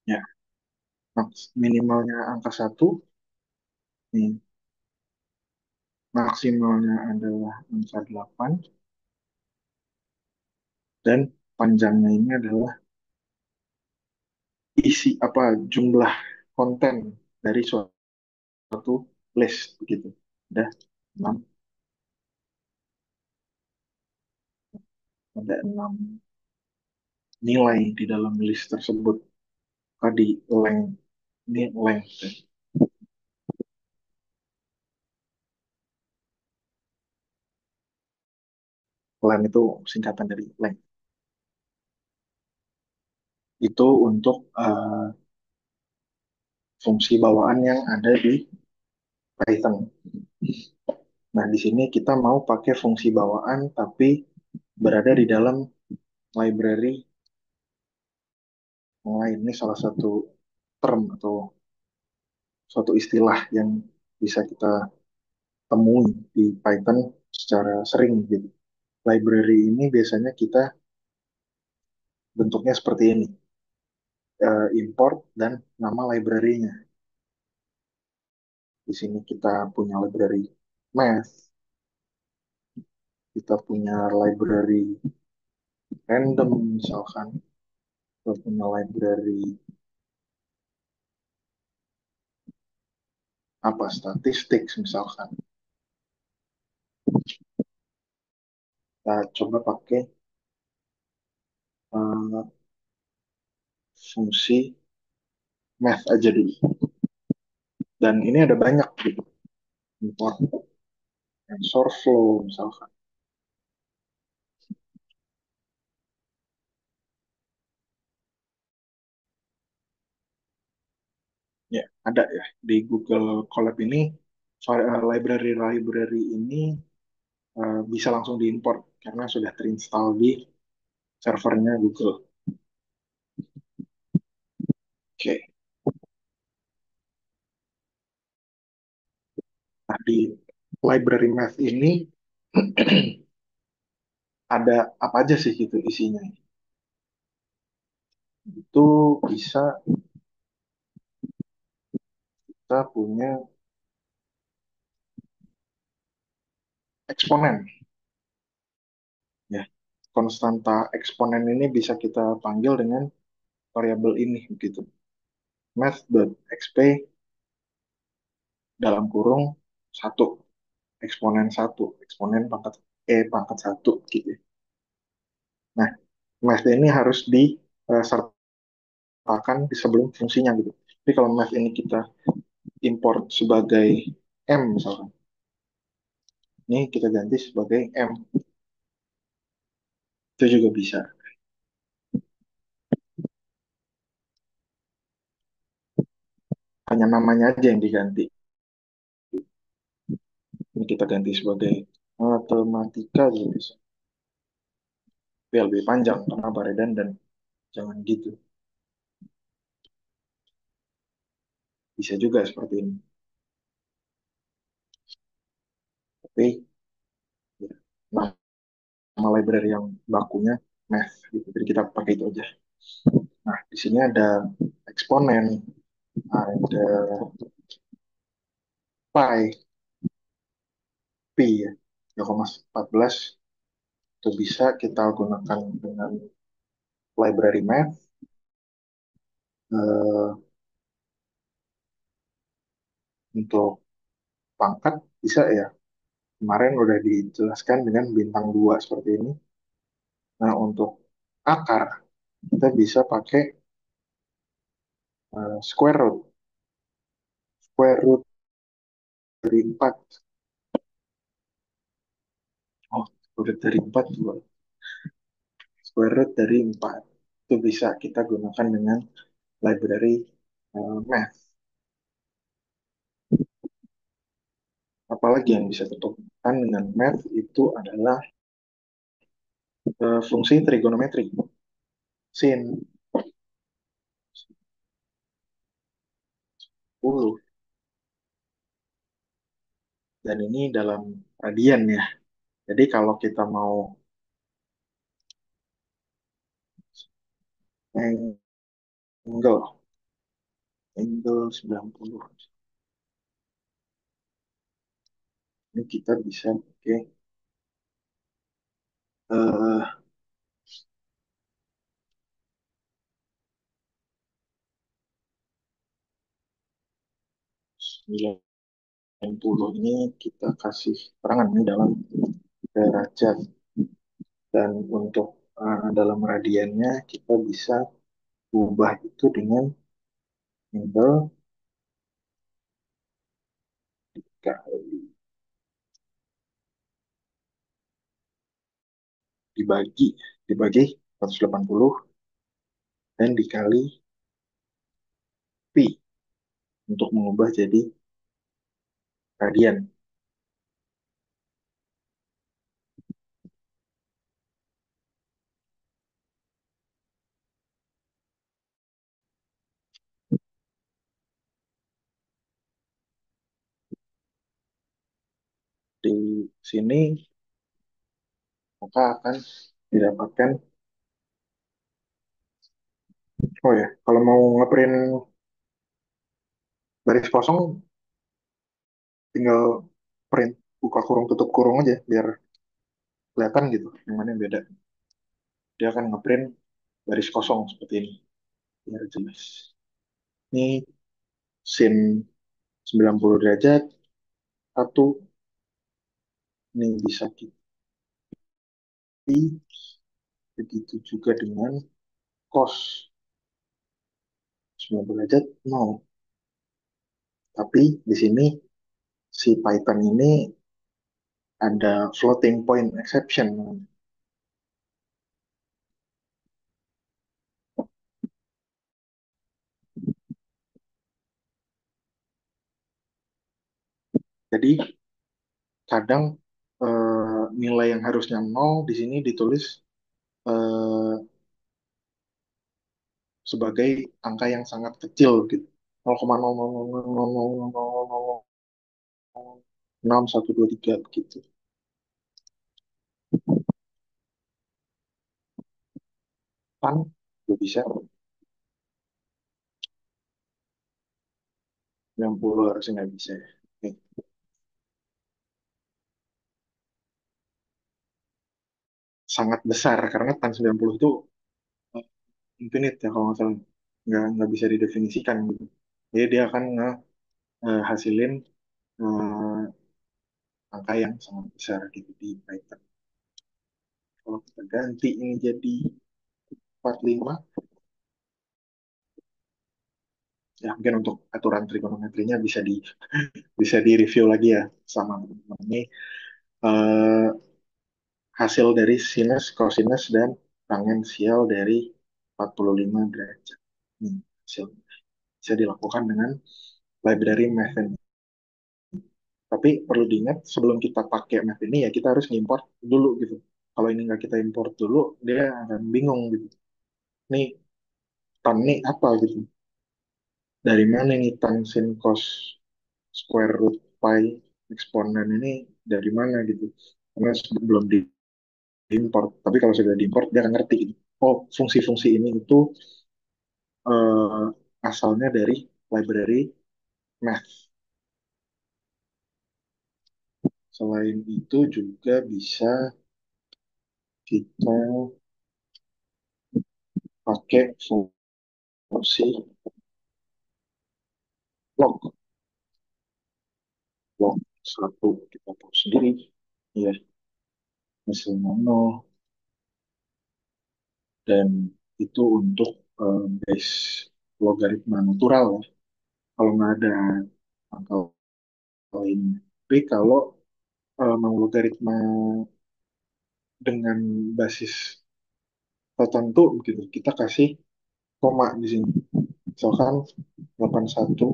ya minimalnya angka satu, nih, maksimalnya adalah angka 8, dan panjangnya ini adalah isi apa, jumlah konten dari suatu list begitu. Ada 6, ada 6 nilai di dalam list tersebut. Tadi length, ini length. Length itu singkatan dari length. Itu untuk fungsi bawaan yang ada di Python. Nah, di sini kita mau pakai fungsi bawaan tapi berada di dalam library yang lain. Ini salah satu term atau suatu istilah yang bisa kita temui di Python secara sering gitu. Library ini biasanya kita bentuknya seperti ini. Import dan nama library-nya. Di sini kita punya library math, kita punya library random misalkan, kita punya library apa, statistik misalkan. Kita coba pakai uh, fungsi math aja dulu. Dan ini ada banyak gitu. Import TensorFlow misalkan. Ya, ada ya di Google Colab ini, library-library ini bisa langsung diimport karena sudah terinstall di servernya Google. Oke, nah di library math ini ada apa aja sih gitu isinya? Itu bisa kita punya eksponen ya. Konstanta eksponen ini bisa kita panggil dengan variabel ini begitu. Math.xp dalam kurung satu, eksponen satu, eksponen pangkat pangkat satu gitu ya. Nah, math ini harus disertakan di sebelum fungsinya gitu. Jadi kalau math ini kita import sebagai M misalkan, ini kita ganti sebagai M, itu juga bisa. Hanya namanya aja yang diganti. Ini kita ganti sebagai matematika juga bisa. Tapi lebih panjang karena Baredan dan jangan gitu. Bisa juga seperti ini. Tapi ya, nama library yang bakunya math gitu. Jadi kita pakai itu aja. Nah, di sini ada eksponen, ada pi, pi ya, 3,14 Itu bisa kita gunakan dengan library math. Eh, untuk pangkat bisa ya. Kemarin udah dijelaskan dengan bintang 2 seperti ini. Nah, untuk akar kita bisa pakai square root. Square root dari 4. Oh, square root dari 4 juga. Square root dari 4. Itu bisa kita gunakan dengan library math. Apalagi yang bisa kita gunakan dengan math itu adalah fungsi trigonometri. Sin 10. Dan ini dalam radian ya. Jadi kalau kita mau angle, angle 90, ini kita bisa pakai eh, 90 ini kita kasih terangan ini dalam derajat. Dan untuk dalam radiannya kita bisa ubah itu dengan angle kali dibagi dibagi 180 dan dikali pi untuk mengubah jadi radian. Di sini maka akan didapatkan. Oh ya, kalau mau ngeprint baris kosong tinggal print buka kurung tutup kurung aja biar kelihatan gitu yang mana yang beda. Dia akan ngeprint baris kosong seperti ini biar jelas. Ini sin 90 derajat satu, ini bisa kita, begitu juga dengan cos 90 derajat nol. Tapi di sini si Python ini ada floating point exception. Jadi kadang nilai yang harusnya nol di sini ditulis eh, sebagai angka yang sangat kecil gitu. 0,00000006123 gitu. Kan gue bisa 90 harusnya nggak bisa ya. Oke. Sangat besar karena tan 90 itu eh, infinite ya kalau nggak salah. Nggak bisa didefinisikan gitu. Jadi dia akan ngehasilin angka yang sangat besar gitu di Python. Kalau kita ganti ini jadi 45, ya mungkin untuk aturan trigonometrinya bisa di review lagi ya sama teman-teman ini. eh, Hasil dari sinus, cosinus, dan tangensial dari 45 derajat. Hasil bisa dilakukan dengan library math ini. Tapi perlu diingat sebelum kita pakai math ini ya kita harus import dulu gitu. Kalau ini nggak kita import dulu, dia akan bingung gitu. Nih, tan nih apa gitu? Dari mana nih tan sin cos square root pi eksponen ini dari mana gitu? Karena belum diimport. Tapi kalau sudah diimport, dia akan ngerti gitu. Oh, fungsi-fungsi ini itu eh, asalnya dari library math. Selain itu juga bisa kita pakai fungsi log. Log satu kita tahu sendiri, ya, hasilnya nol, dan itu untuk base logaritma natural ya. Kalau nggak ada angka lain. Tapi kalau mau logaritma dengan basis tertentu gitu, kita kasih koma di sini. Misalkan 81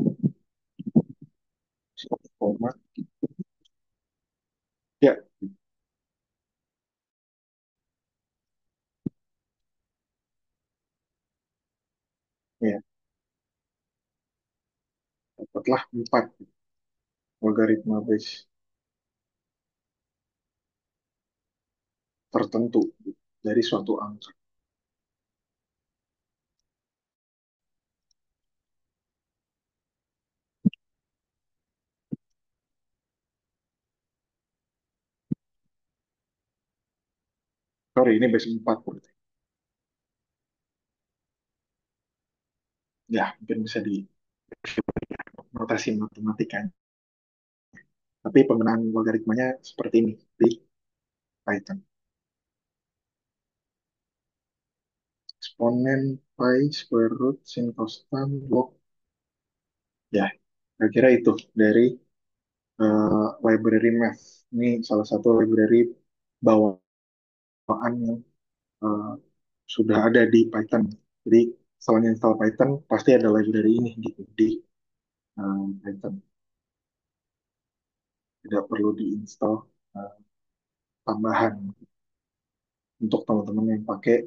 koma, ya, ya, dapatlah 4 logaritma base tertentu dari suatu angka. Sorry, ini base 4 berarti. Ya, mungkin bisa di notasi matematika. Tapi penggunaan logaritmanya seperti ini di Python. Eksponen pi square root sin costan log. Ya, kira-kira itu dari library math. Ini salah satu library bawaan yang eh, sudah ada di Python. Jadi setelah install Python pasti ada library ini gitu di Python. Tidak perlu diinstal eh, tambahan untuk teman-teman yang pakai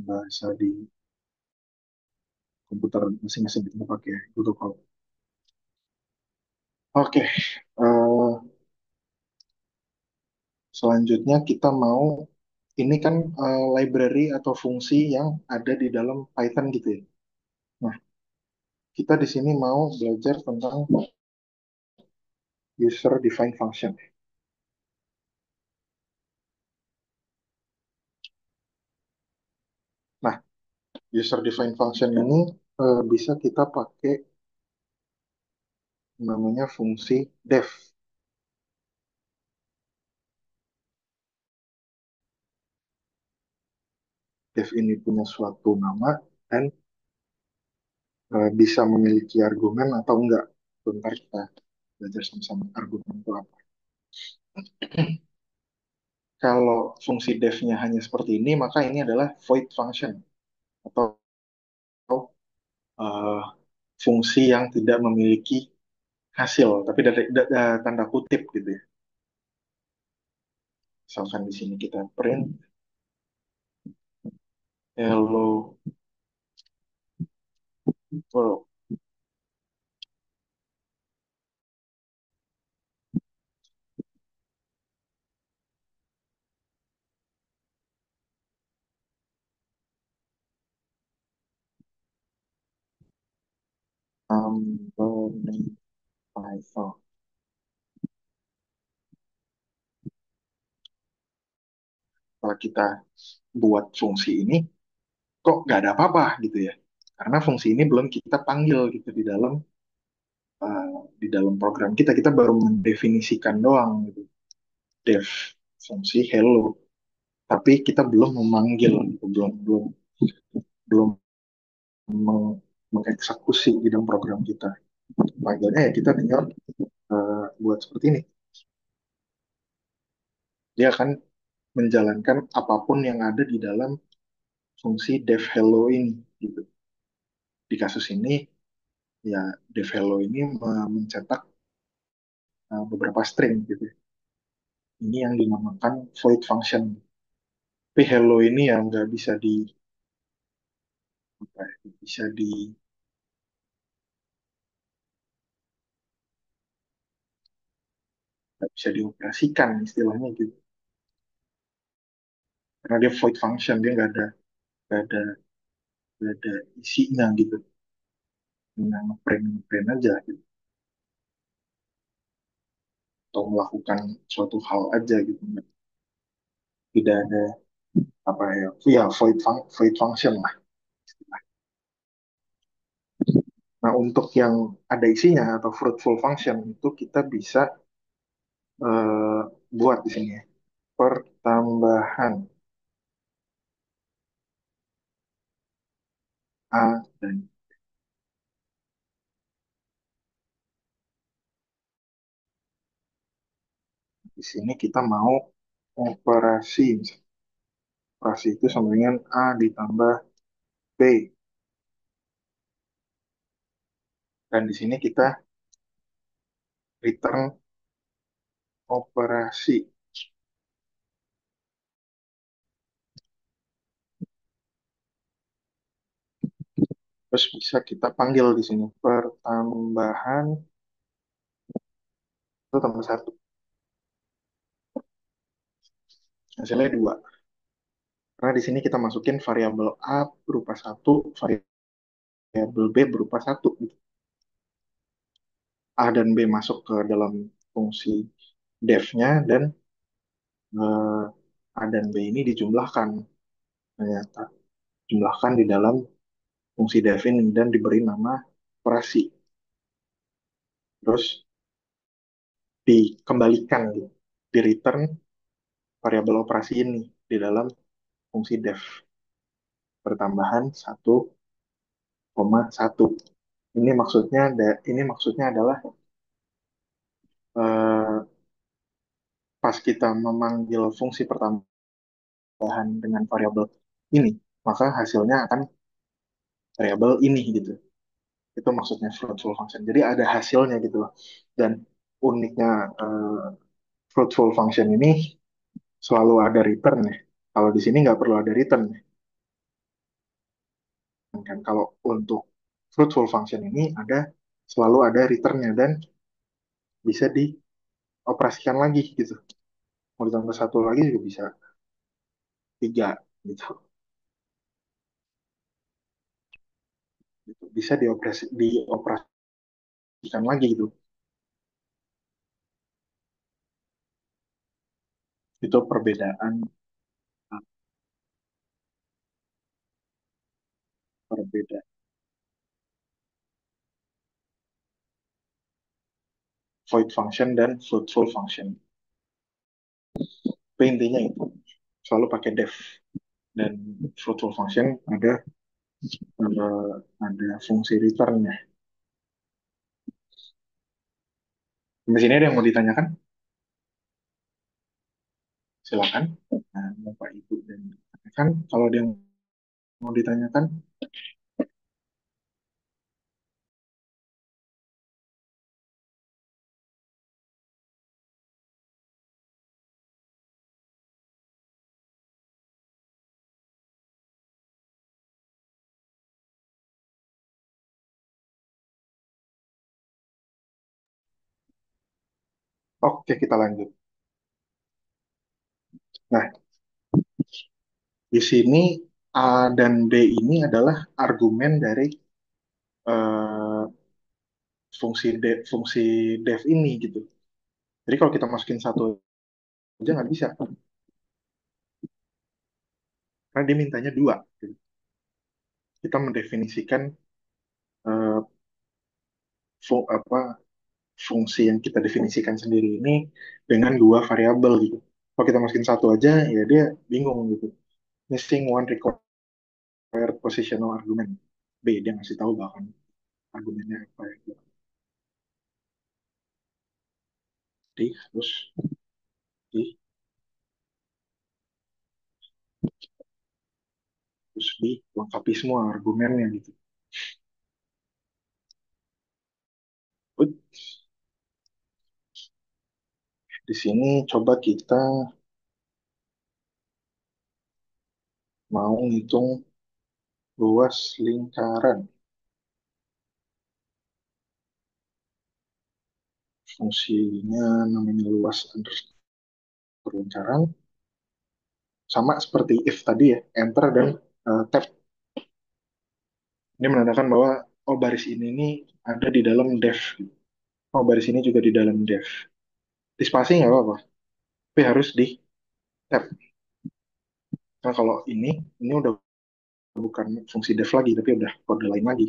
bahasa di komputer masing-masing kita pakai Google Chrome. Oke, selanjutnya kita mau ini kan library atau fungsi yang ada di dalam Python gitu ya. Nah, kita di sini mau belajar tentang user defined function. Nah, user defined function ini bisa kita pakai namanya fungsi def. Def ini punya suatu nama dan bisa memiliki argumen atau enggak. Bentar kita belajar sama-sama argumen itu apa. Kalau fungsi def-nya hanya seperti ini, maka ini adalah void function atau eh, fungsi yang tidak memiliki hasil, tapi dari tanda kutip gitu ya. Misalkan di sini kita print hello world. Learning Python. Kalau kita buat fungsi ini, kok nggak ada apa-apa gitu ya? Karena fungsi ini belum kita panggil gitu di dalam program kita. Kita baru mendefinisikan doang gitu. Def fungsi hello, tapi kita belum memanggil, gitu. belum belum belum mengeksekusi di dalam program kita. Panggilnya ya kita tinggal buat seperti ini. Dia akan menjalankan apapun yang ada di dalam fungsi def hello ini gitu. Di kasus ini ya def hello ini mencetak beberapa string gitu. Ini yang dinamakan void function. Tapi hello ini yang nggak bisa di apa ya, bisa di nggak bisa dioperasikan istilahnya gitu. Karena dia void function, dia nggak ada nggak ada isinya gitu. Nah, ngeprint ngeprint aja gitu. Atau melakukan suatu hal aja gitu. tidak ada apa ya, ya void function lah. Nah, untuk yang ada isinya atau fruitful function itu kita bisa eh, buat di sini ya. Pertambahan A dan di sini kita mau operasi. Operasi itu sama dengan A ditambah B. Dan di sini kita return operasi. Terus bisa kita panggil di sini pertambahan itu tambah satu. Hasilnya dua. Karena di sini kita masukin variabel A berupa satu, variabel B berupa satu. A dan B masuk ke dalam fungsi def-nya dan eh, A dan B ini dijumlahkan ternyata. Jumlahkan di dalam fungsi def ini dan diberi nama operasi. Terus dikembalikan gitu, di return variabel operasi ini di dalam fungsi def pertambahan 1,1. Ini maksudnya adalah eh, pas kita memanggil fungsi pertambahan dengan variabel ini, maka hasilnya akan variabel ini gitu. Itu maksudnya fruitful function. Jadi ada hasilnya gitu loh. Dan uniknya fruitful function ini selalu ada return ya. Kalau di sini nggak perlu ada return ya. Kan kalau untuk fruitful function ini selalu ada returnnya dan bisa dioperasikan lagi gitu. Mau ditambah satu lagi juga bisa tiga gitu. Gitu. Bisa dioperasikan lagi gitu. Itu perbedaan void function dan fruitful function. Tapi intinya itu selalu pakai def dan fruitful function ada fungsi returnnya. Di sini ada yang mau ditanyakan? Silakan. Nah, Bapak Ibu dan kan kalau ada yang mau ditanyakan, oke kita lanjut. Nah, di sini A dan B ini adalah argumen dari eh, fungsi def ini gitu. Jadi kalau kita masukin satu aja nggak bisa, karena dia mintanya dua. Gitu. Kita mendefinisikan eh, apa fungsi yang kita definisikan sendiri ini dengan dua variabel gitu. Kalau kita masukin satu aja, ya dia bingung gitu. Missing one required positional argument. B, dia ngasih tahu bahkan argumennya apa ya. Jadi di, harus dilengkapi semua argumennya gitu. But, di sini coba kita mau ngitung luas lingkaran. Fungsinya namanya luas underscore lingkaran. Sama seperti if tadi ya, enter dan tab. Ini menandakan bahwa oh baris ini nih ada di dalam def. Oh baris ini juga di dalam def. Di spasi nggak apa-apa, tapi harus di tab. Nah, kalau ini udah bukan fungsi def lagi, tapi udah kode lain lagi.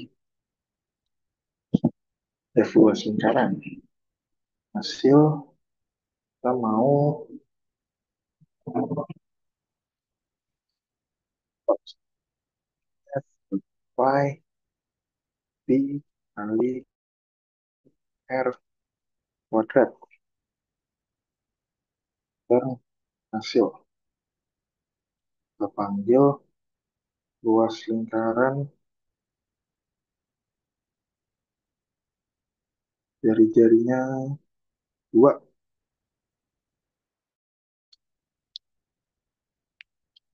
Def luas lingkaran. Hasil kita mau y p kali r kuadrat per hasil. Kita panggil luas lingkaran jari-jarinya 2.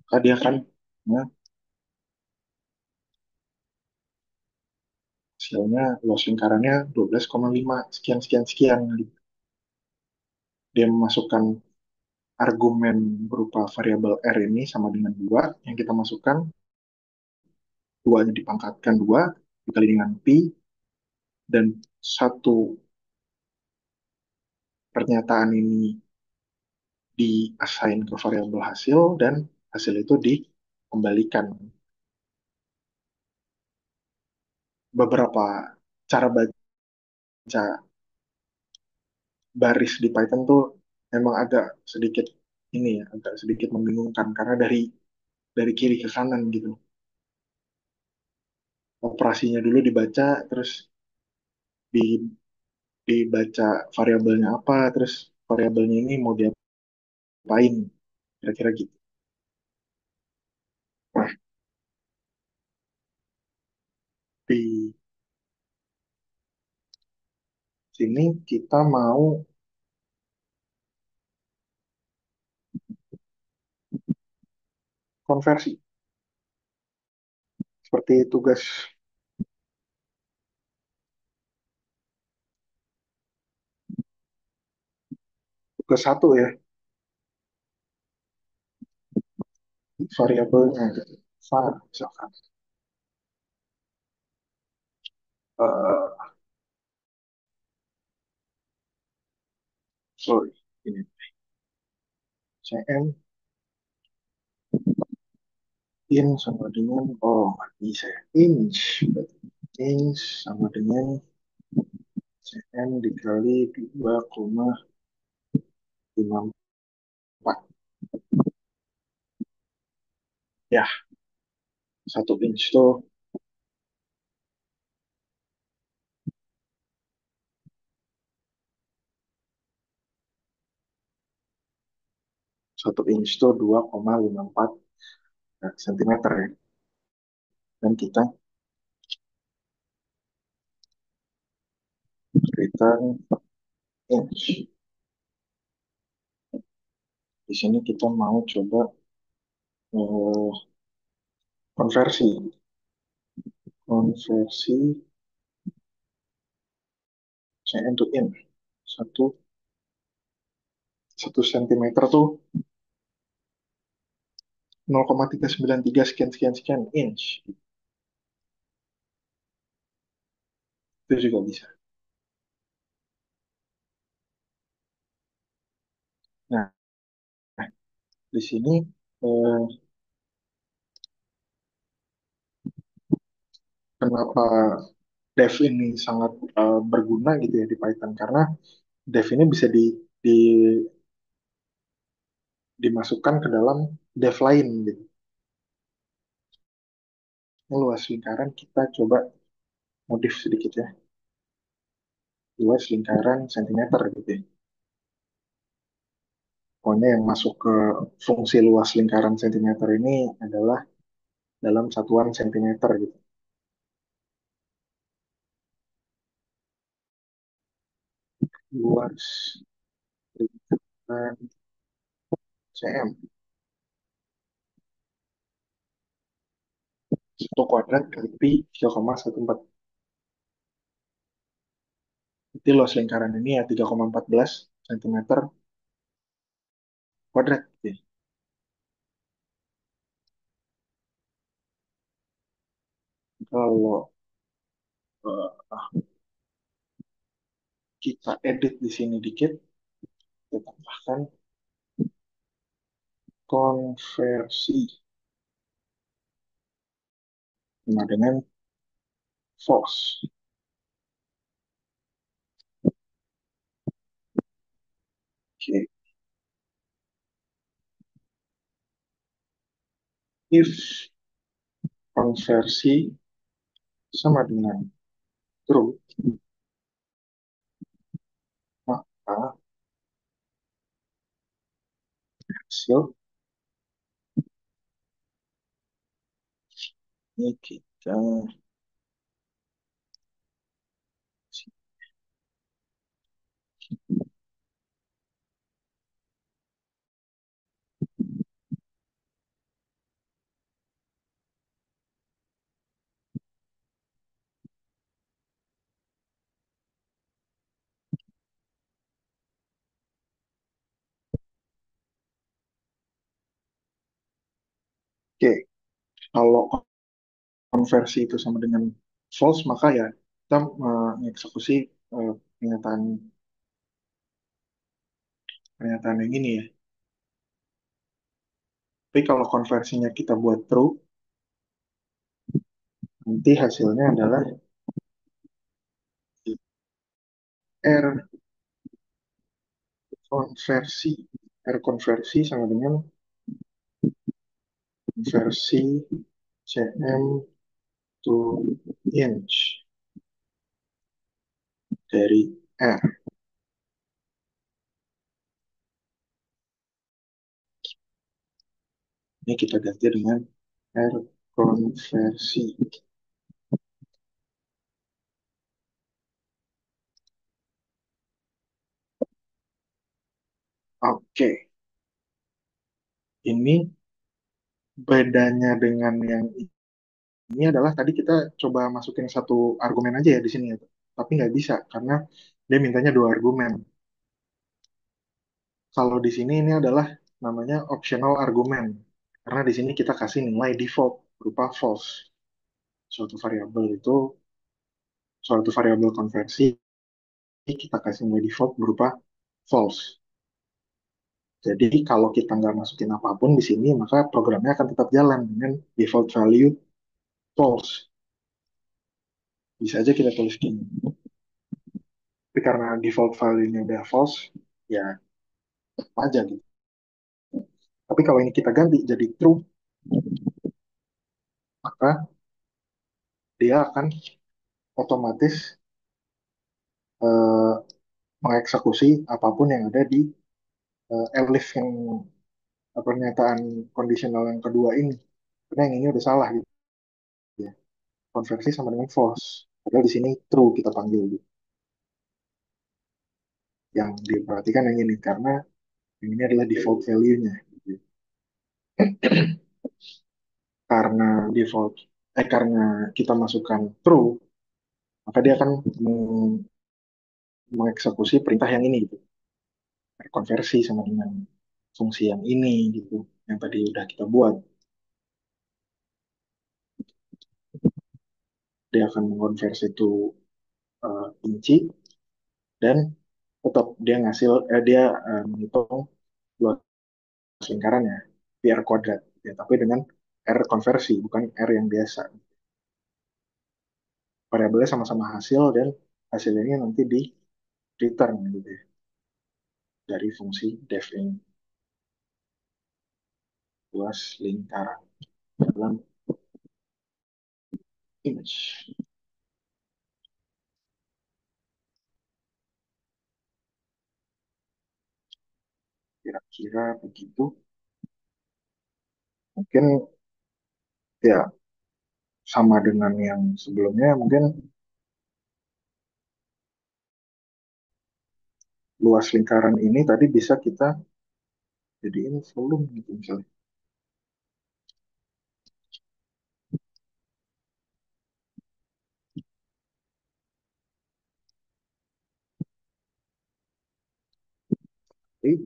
Maka dia kan ya, hasilnya luas lingkarannya 12,5 sekian sekian sekian. Dia memasukkan argumen berupa variabel R ini sama dengan 2 yang kita masukkan, 2-nya dipangkatkan 2 dikali dengan pi, dan satu pernyataan ini di-assign ke variabel hasil, dan hasil itu dikembalikan. Beberapa cara baca baris di Python tuh emang agak sedikit ini ya, agak sedikit membingungkan karena dari kiri ke kanan gitu. Operasinya dulu dibaca, terus di dibaca variabelnya apa, terus variabelnya ini mau diapain, kira-kira gitu. Nah, di sini kita mau konversi seperti tugas tugas satu ya, variabelnya var misalkan. Eh, sorry, ini cm in sama dengan, oh nggak bisa ya, inch. Inch sama dengan cm dikali 2,54. Ya, 1 inch tuh 1 inch tuh 2,54 sentimeter ya. Dan kita inch. Di sini kita mau coba eh, konversi konversi cm to in. Satu 1 sentimeter tuh 0,393 sekian sekian sekian inch. Itu juga bisa. Nah, di sini eh, kenapa dev ini sangat berguna gitu ya di Python, karena dev ini bisa di dimasukkan ke dalam dev lain gitu. Ini luas lingkaran kita coba modif sedikit ya. Luas lingkaran sentimeter gitu ya. Pokoknya yang masuk ke fungsi luas lingkaran sentimeter ini adalah dalam satuan sentimeter gitu. Luas lingkaran cm. 1 kuadrat kali pi 3,14. Jadi luas lingkaran ini ya 3,14 sentimeter kuadrat gitu ya. Kalau kita edit di sini dikit, kita tambahkan konversi. sama dengan false. Oke. If konversi sama dengan true, maka hasil ini kita. Oke, kalau konversi itu sama dengan false, maka ya kita mengeksekusi pernyataan pernyataan yang ini ya. Tapi kalau konversinya kita buat true, nanti hasilnya adalah R konversi. R konversi sama dengan konversi cm to inch dari R. Ini kita ganti dengan R konversi. Oke, ini bedanya dengan yang ini adalah tadi kita coba masukin satu argumen aja ya di sini ya. Tapi nggak bisa karena dia mintanya dua argumen. Kalau di sini ini adalah namanya optional argumen. Karena di sini kita kasih nilai default berupa false. Suatu variabel itu, suatu variabel konversi kita kasih nilai default berupa false. Jadi kalau kita nggak masukin apapun di sini, maka programnya akan tetap jalan dengan default value false. Bisa aja kita tulis gini. Tapi karena default value-nya udah false, ya tetap aja gitu. Tapi kalau ini kita ganti jadi true, maka dia akan otomatis eh, mengeksekusi apapun yang ada di elif yang pernyataan kondisional yang kedua ini. Karena yang ini udah salah gitu ya. Konversi sama dengan false. Padahal di sini true kita panggil gitu. Yang diperhatikan yang ini karena yang ini adalah default value-nya. Gitu. Karena default karena kita masukkan true, maka dia akan mengeksekusi perintah yang ini gitu. Konversi sama dengan fungsi yang ini gitu, yang tadi udah kita buat. Dia akan mengonversi itu inci dan tetap dia ngasih dia menghitung luas lingkarannya PR kuadrat ya, tapi dengan R konversi bukan R yang biasa. Variabelnya sama-sama hasil dan hasilnya nanti di return gitu ya, dari fungsi def ini luas lingkaran dalam image. Kira-kira begitu. Mungkin ya sama dengan yang sebelumnya, mungkin luas lingkaran ini tadi bisa kita jadiin volume gitu misalnya. Jadi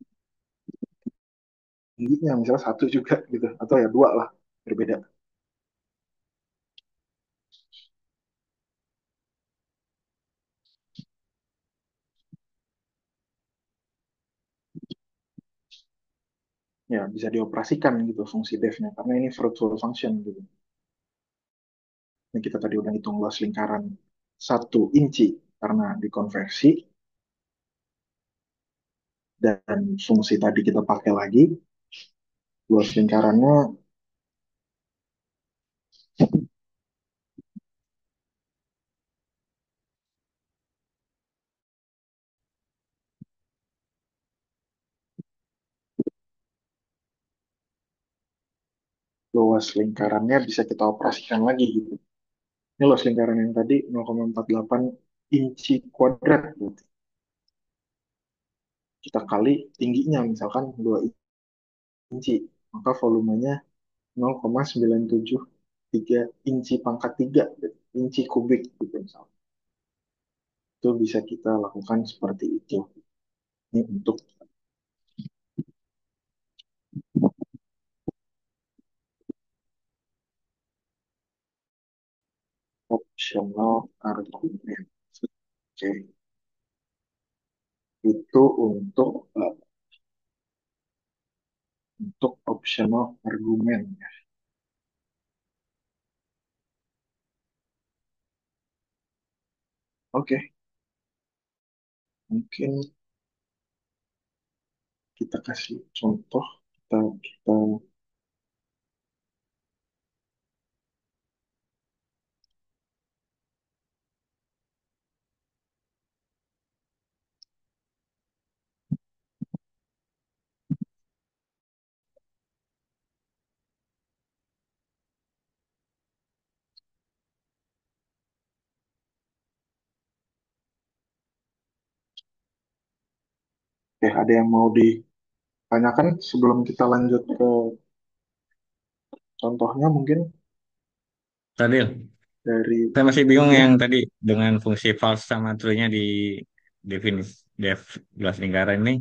tingginya misalnya satu juga gitu, atau ya dua lah berbeda. Ya bisa dioperasikan gitu fungsi defnya karena ini fruitful function gitu. Ini kita tadi udah hitung luas lingkaran 1 inci karena dikonversi, dan fungsi tadi kita pakai lagi, luas lingkarannya luas lingkarannya bisa kita operasikan lagi gitu. Ini luas lingkaran yang tadi 0,48 inci kuadrat. Gitu. Kita kali tingginya misalkan 2 inci, maka volumenya 0,973 inci pangkat 3 gitu. Inci kubik gitu misalnya. Itu bisa kita lakukan seperti itu. Ini untuk optional argument. Oke, itu untuk optional argument. Oke, mungkin kita kasih contoh. Kita ada yang mau ditanyakan sebelum kita lanjut ke contohnya mungkin Tadil, dari saya masih bingung ya. yang tadi dengan fungsi false sama true-nya di definisi def gelas lingkaran ini.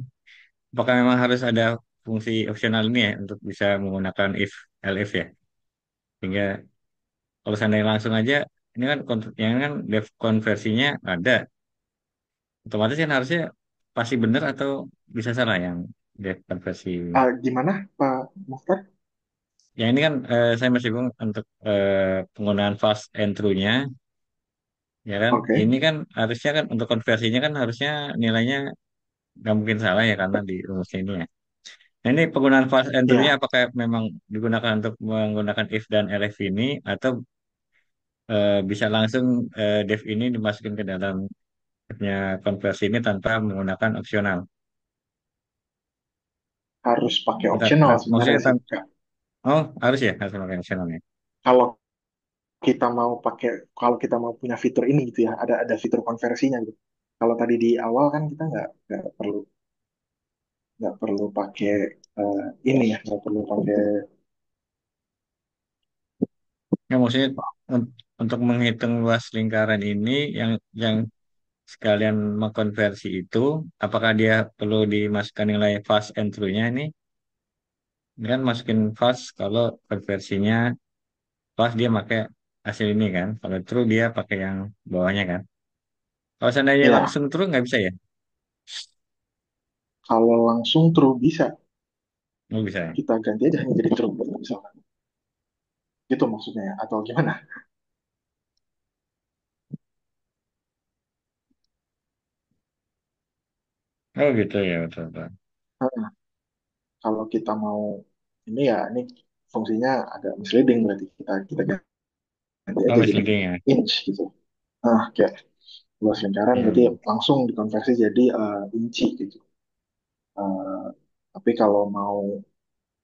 Apakah memang harus ada fungsi opsional ini ya untuk bisa menggunakan if, elif ya? Sehingga kalau seandainya langsung aja, ini kan yang kan def konversinya ada, otomatis kan harusnya pasti benar atau bisa salah yang def konversi. Gimana Pak Mukhtar? Yang ini kan saya masih bingung untuk penggunaan fast and true-nya, ya kan? Oke, Ini kan harusnya kan untuk konversinya kan harusnya nilainya nggak mungkin salah ya karena di rumusnya ini ya. Nah, ini penggunaan fast and true-nya ya apakah memang digunakan untuk menggunakan if dan elif ini atau bisa langsung def ini dimasukin ke dalam nya konversi ini tanpa menggunakan opsional. harus pakai Bentar, optional maksudnya sebenarnya sih Kak. oh harus ya harus pakai opsionalnya. Kalau kita mau pakai, kalau kita mau punya fitur ini gitu ya, ada fitur konversinya gitu. Kalau tadi di awal kan kita nggak perlu pakai ini ya, nggak perlu pakai. Ya, maksudnya untuk menghitung luas lingkaran ini yang sekalian mengkonversi itu, apakah dia perlu dimasukkan nilai fast and true-nya ini? Ini kan masukin fast kalau konversinya fast dia pakai hasil ini kan. Kalau true dia pakai yang bawahnya kan. Kalau seandainya Ya, langsung true nggak bisa ya? kalau langsung true bisa, Nggak bisa ya? kita ganti aja hanya jadi true gitu, misalkan. Gitu maksudnya ya, atau gimana? Oh gitu ya betul betul. Heeh. Kalau kita mau ini ya, ini fungsinya agak misleading, berarti kita kita ganti Oh aja jadi misleading ya. inch gitu. Kayak luas lingkaran berarti Hmm. langsung dikonversi jadi inci gitu. Eh, tapi kalau mau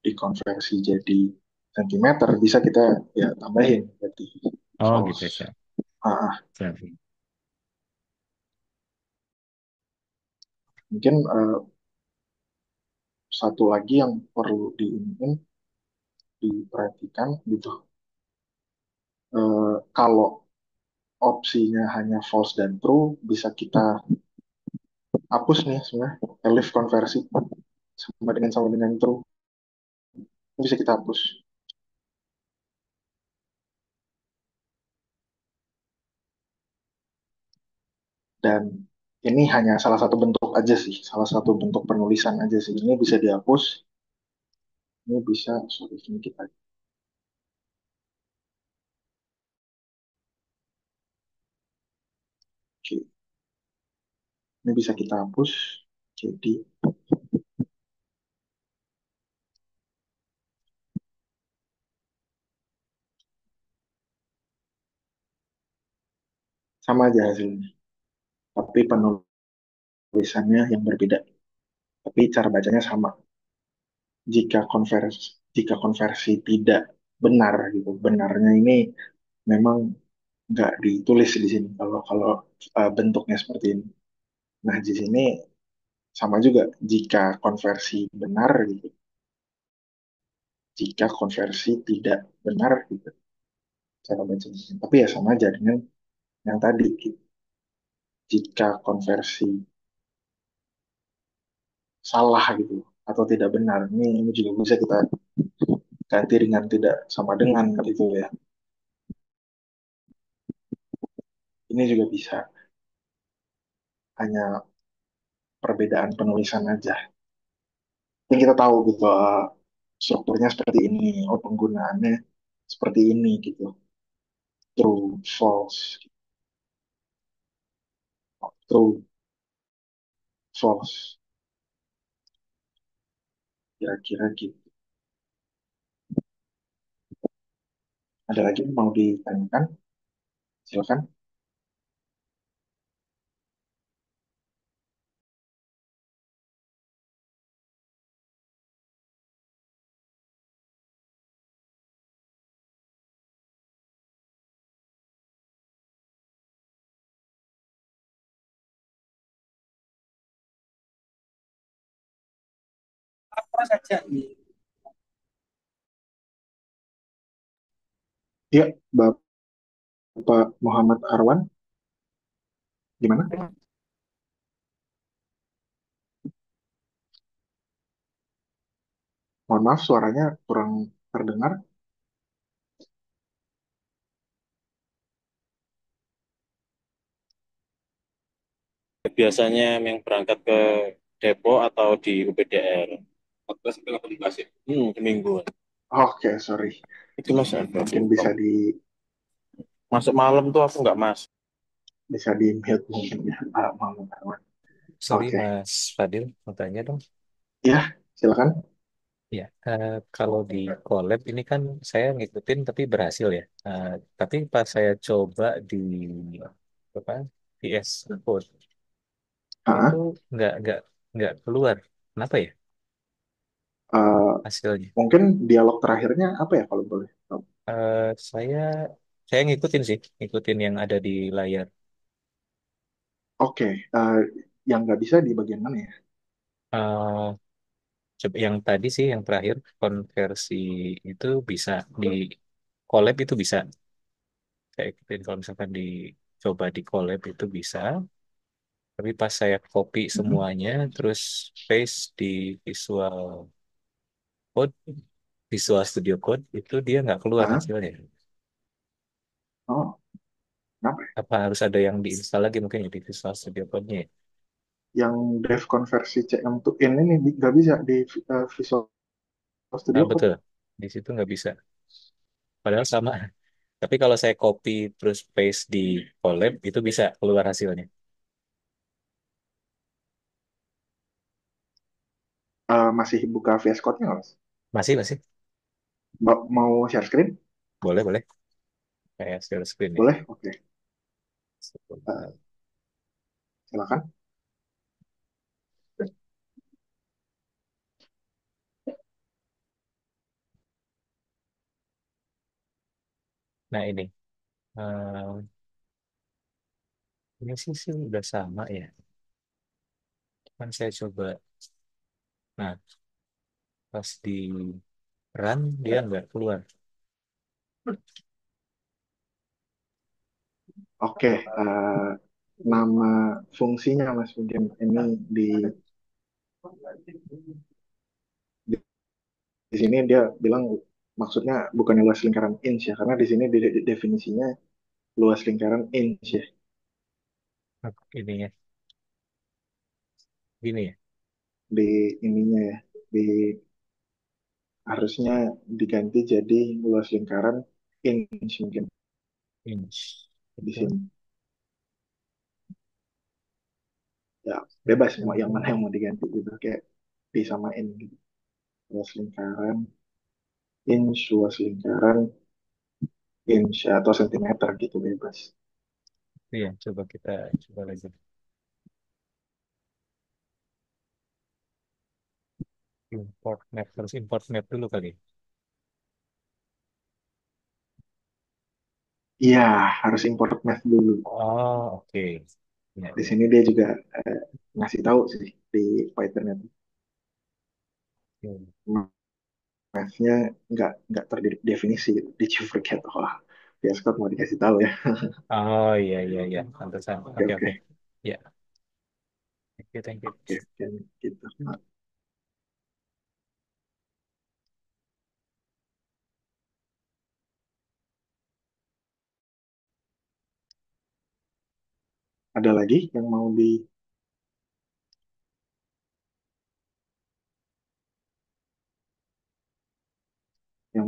dikonversi jadi sentimeter bisa kita ya tambahin berarti Oh gitu false. ya. Siap. Mungkin satu lagi yang perlu diperhatikan gitu. Kalau opsinya hanya false dan true, bisa kita hapus nih sebenarnya elif konversi sama dengan true, bisa kita hapus. Dan ini hanya salah satu bentuk aja sih, salah satu bentuk penulisan aja sih. Ini bisa dihapus, ini bisa, sorry, ini kita Oke, ini bisa kita hapus. Jadi sama aja hasilnya, tapi penulisannya yang berbeda. Tapi cara bacanya sama. Jika konversi tidak benar gitu, benarnya ini memang nggak ditulis di sini. Kalau kalau bentuknya seperti ini. Nah di sini sama juga. Jika konversi benar gitu, jika konversi tidak benar gitu cara bacanya. Tapi ya sama aja dengan yang tadi gitu. Jika konversi salah gitu atau tidak benar, ini juga bisa kita ganti dengan tidak sama dengan gitu ya. Ini juga bisa, hanya perbedaan penulisan aja. Yang kita tahu gitu, strukturnya seperti ini, oh penggunaannya seperti ini gitu. True, false, true, false, kira-kira gitu. Ada lagi yang mau ditanyakan? Silakan. Apa saja. Ya, Bapak Muhammad Arwan, gimana? Mohon maaf, suaranya kurang terdengar. Biasanya yang berangkat ke Depok atau di UPDR. 14 sampai 18 ya? Seminggu. Oke, sorry. Itu mas ada Mungkin singkong. Masuk malam tuh aku nggak mas. bisa di mute mungkin ya, Pak Muhammad Arwan. Sorry Oke, Mas Fadil, mau tanya dong. ya silakan. Ya, kalau di collab ini kan saya ngikutin tapi berhasil ya. Tapi pas saya coba di apa PS Code itu Ah, nggak keluar. Kenapa ya eh, hasilnya? mungkin dialog terakhirnya apa ya kalau boleh tahu? Eh, saya saya ngikutin sih, ngikutin yang ada di layar. Oke, yang nggak bisa di bagian mana ya? Eh, yang tadi sih yang terakhir konversi itu bisa di collab itu bisa. Saya ikutin kalau misalkan dicoba di collab itu bisa. Tapi pas saya copy Mhm. semuanya, terus paste di Visual Code, Visual Studio Code, itu dia nggak keluar Ah, hasilnya. oh, kenapa ya? Apa harus ada yang diinstal lagi mungkin ya di Visual Studio Code-nya ya? Yang dev konversi CM to in ini nggak bisa di Visual Nah, Studio Code. betul. Di situ nggak bisa. Padahal sama. Tapi kalau saya copy terus paste di Collab, itu bisa keluar hasilnya. Masih buka VS Code-nya nggak, Mas? Masih, masih. Mau share screen? Boleh, boleh. Kayak share screen ya. Boleh? Oke. Eh, silakan. Nah, ini sih udah sama ya. Kan saya coba. Nah, pas di run dia nggak keluar. Oke, nama fungsinya Mas mungkin ini di di, di sini dia bilang maksudnya bukan luas lingkaran inch ya, karena di sini definisinya luas lingkaran inch ya, Ini ya, gini ya, di ininya ya, di harusnya diganti jadi luas lingkaran inch mungkin inch di itu sini. Ya bebas mau yang mana yang mau diganti gitu, kayak disamain gitu. Luas lingkaran inch, luas lingkaran inch atau sentimeter gitu bebas. Iya, coba kita coba lagi. Import map, harus import map dulu kali. Iya, harus import math dulu. Oh, oke. Ya, Di ya. sini dia juga ngasih tahu sih di Python itu. Oke. Math-nya nggak terdefinisi gitu. Did you forget? Wah, VS Code mau dikasih tahu ya. Oh, iya, iya, iya. Pantesan. Oke, Oke, oke. oke. Ya, thank you, thank you. Oke, oke, gitu. Nah, ada lagi yang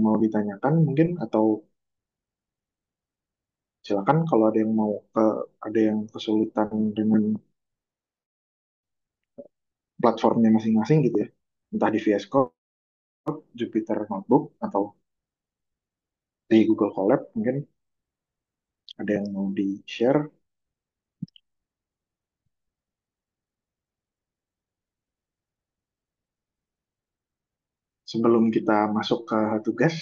mau ditanyakan mungkin, atau silakan kalau ada yang kesulitan dengan platformnya masing-masing gitu ya. Entah di VS Code, Jupyter Notebook, atau di Google Colab mungkin ada yang mau di-share sebelum kita masuk ke tugas.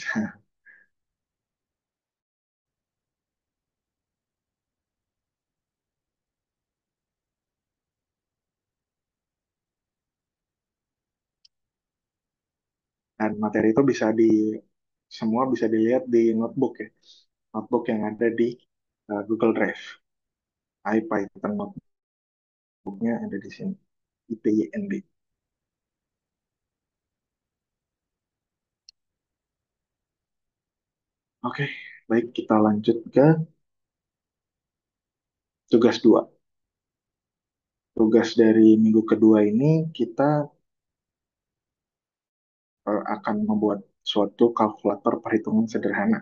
Dan materi itu semua bisa dilihat di notebook ya. Notebook yang ada di Google Drive. IPython notebooknya ada di sini. IPYNB. Oke, baik kita lanjut ke tugas 2. Tugas dari minggu kedua ini kita akan membuat suatu kalkulator perhitungan sederhana.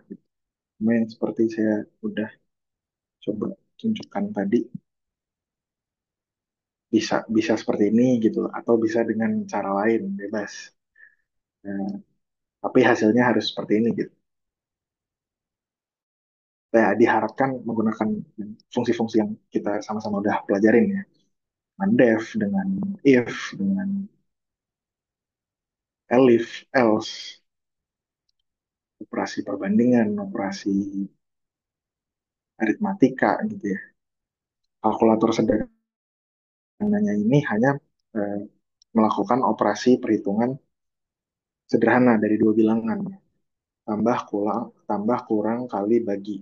Yang seperti saya udah coba tunjukkan tadi, bisa bisa seperti ini gitu, atau bisa dengan cara lain bebas. Nah, tapi hasilnya harus seperti ini gitu. Nah, diharapkan menggunakan fungsi-fungsi yang kita sama-sama udah pelajarin ya. Dengan def, dengan if, dengan elif, else, operasi perbandingan, operasi aritmatika gitu ya. Kalkulator sederhananya ini hanya eh, melakukan operasi perhitungan sederhana dari dua bilangan. Tambah kurang kali bagi.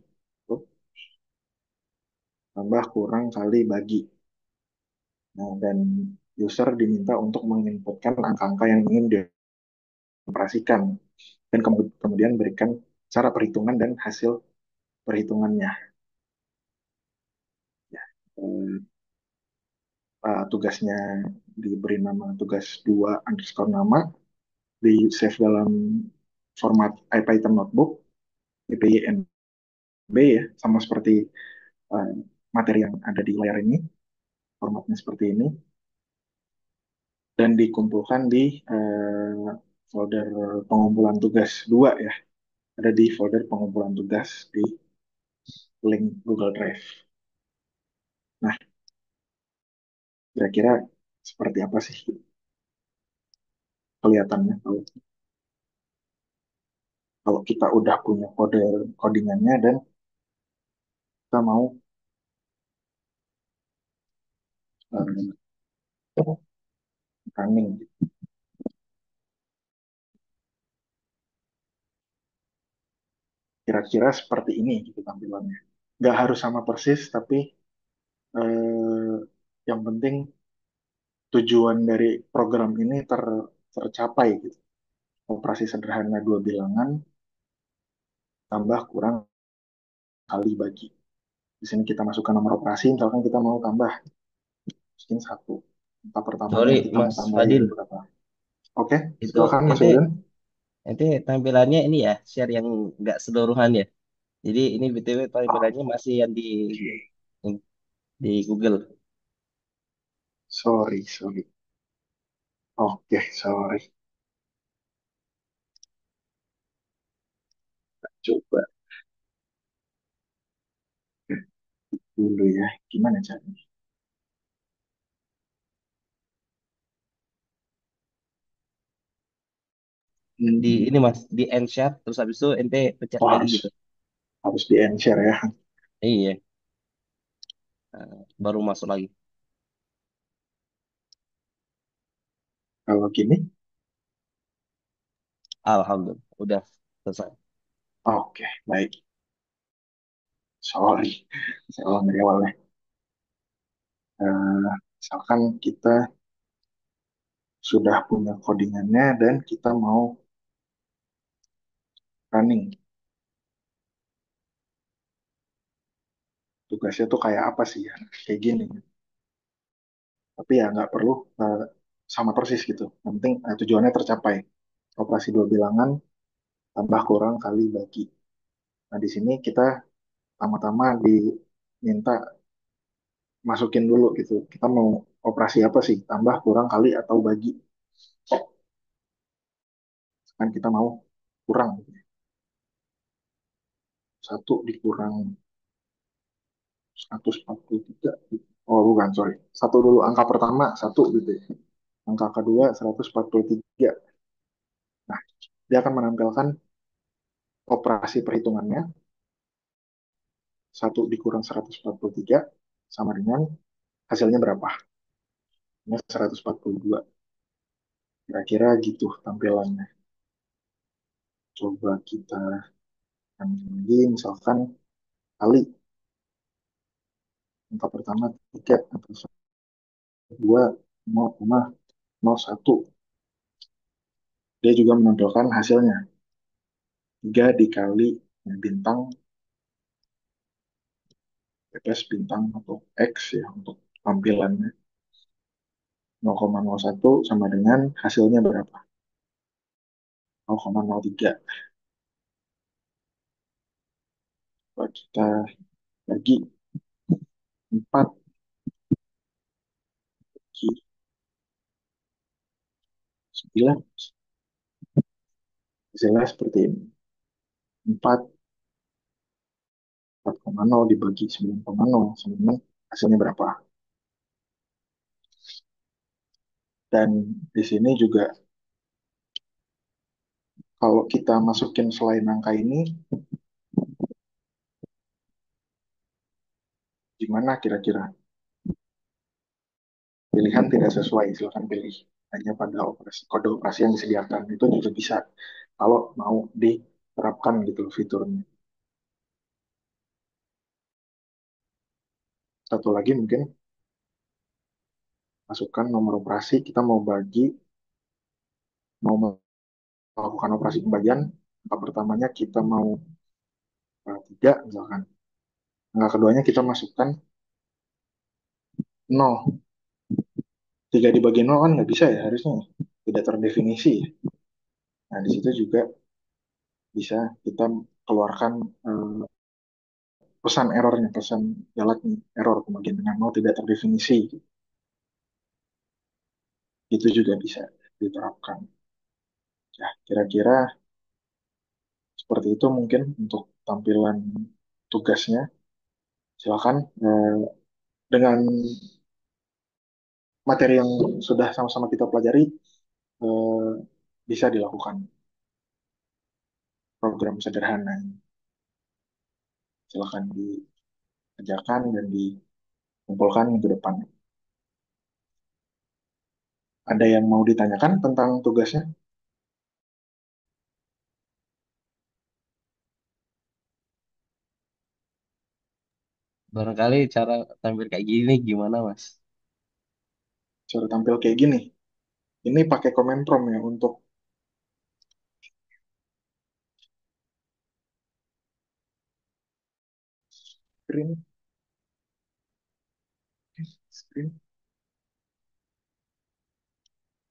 Tambah kurang kali bagi. Nah, dan user diminta untuk menginputkan angka-angka yang ingin dioperasikan dan kemudian berikan cara perhitungan dan hasil perhitungannya. Ya, tugasnya diberi nama tugas 2 underscore nama, di save dalam format IPython notebook, IPYNB ya, sama seperti uh, materi yang ada di layar ini, formatnya seperti ini, dan dikumpulkan di folder pengumpulan tugas 2 ya, ada di folder pengumpulan tugas di link Google Drive. Nah, kira-kira seperti apa sih kelihatannya kalau kalau kita udah punya kode codingannya dan kita mau uh, running. Kira-kira seperti ini gitu tampilannya. Nggak harus sama persis, tapi eh, yang penting tujuan dari program ini tercapai gitu. Operasi sederhana dua bilangan tambah kurang kali bagi. Di sini kita masukkan nomor operasi, misalkan kita mau tambah mungkin satu. Angka pertamanya Sorry kita mau Mas tambahin Fadil, berapa? Oke, itu silakan Mas itu William. nanti tampilannya ini ya, share yang nggak seluruhan ya. Jadi ini BTW tampilannya masih yang di Oke, di Google. Sorry, sorry. Oke, sorry. Coba dulu ya. Gimana caranya? Di Hmm. ini Mas, di end shot terus habis itu ente pencet Oh, lagi harus gitu. harus di share ya. Iya, baru masuk lagi. Kalau gini, Alhamdulillah, udah selesai. oke, baik. Sorry, saya ulang dari awal ya. Misalkan kita sudah punya codingannya dan kita mau running. Tugasnya tuh kayak apa sih ya? Kayak gini. Tapi ya nggak perlu sama persis gitu. Yang penting tujuannya tercapai. Operasi dua bilangan tambah kurang kali bagi. Nah, di sini kita pertama-tama diminta masukin dulu gitu. Kita mau operasi apa sih? Tambah, kurang, kali, atau bagi. Kan kita mau kurang. Gitu. Satu dikurang 143. Oh, bukan, sorry. Satu dulu, angka pertama, satu gitu ya. Angka kedua, 143. Nah, dia akan menampilkan operasi perhitungannya. Satu dikurang 143 sama dengan hasilnya berapa? Ini 142. Kira-kira gitu tampilannya. Coba kita ambil lagi, misalkan kali angka pertama 3, angka kedua 0,01. Dia juga menampilkan hasilnya. 3 dikali bintang, PPS bintang atau X ya untuk tampilannya. 0,01 sama dengan hasilnya berapa? 0,03. Coba kita bagi 4 bagi 9. Hasilnya seperti ini. 4, 4,0 dibagi 9,0 sama dengan hasilnya berapa? Dan di sini juga kalau kita masukin selain angka ini, gimana kira-kira? Pilihan tidak sesuai, silakan pilih. Hanya pada operasi, kode operasi yang disediakan itu juga bisa kalau mau diterapkan gitu fiturnya. Satu lagi mungkin masukkan nomor operasi, kita mau bagi, mau melakukan operasi pembagian, angka pertamanya kita mau 3 misalkan. Angka keduanya kita masukkan 0. 3 dibagi 0 kan nggak bisa ya harusnya. Tidak terdefinisi ya. Nah, di situ juga bisa kita keluarkan pesan errornya, pesan jalatnya, error pembagian dengan 0 tidak terdefinisi. Itu juga bisa diterapkan. Ya, kira-kira seperti itu mungkin untuk tampilan tugasnya. Silakan dengan materi yang sudah sama-sama kita pelajari eh, bisa dilakukan program sederhana. Silakan dikerjakan dan dikumpulkan minggu depan. Ada yang mau ditanyakan tentang tugasnya? Barangkali cara tampil kayak gini gimana Mas? Cara tampil kayak gini. Ini pakai comment prompt ya untuk screen. Screen.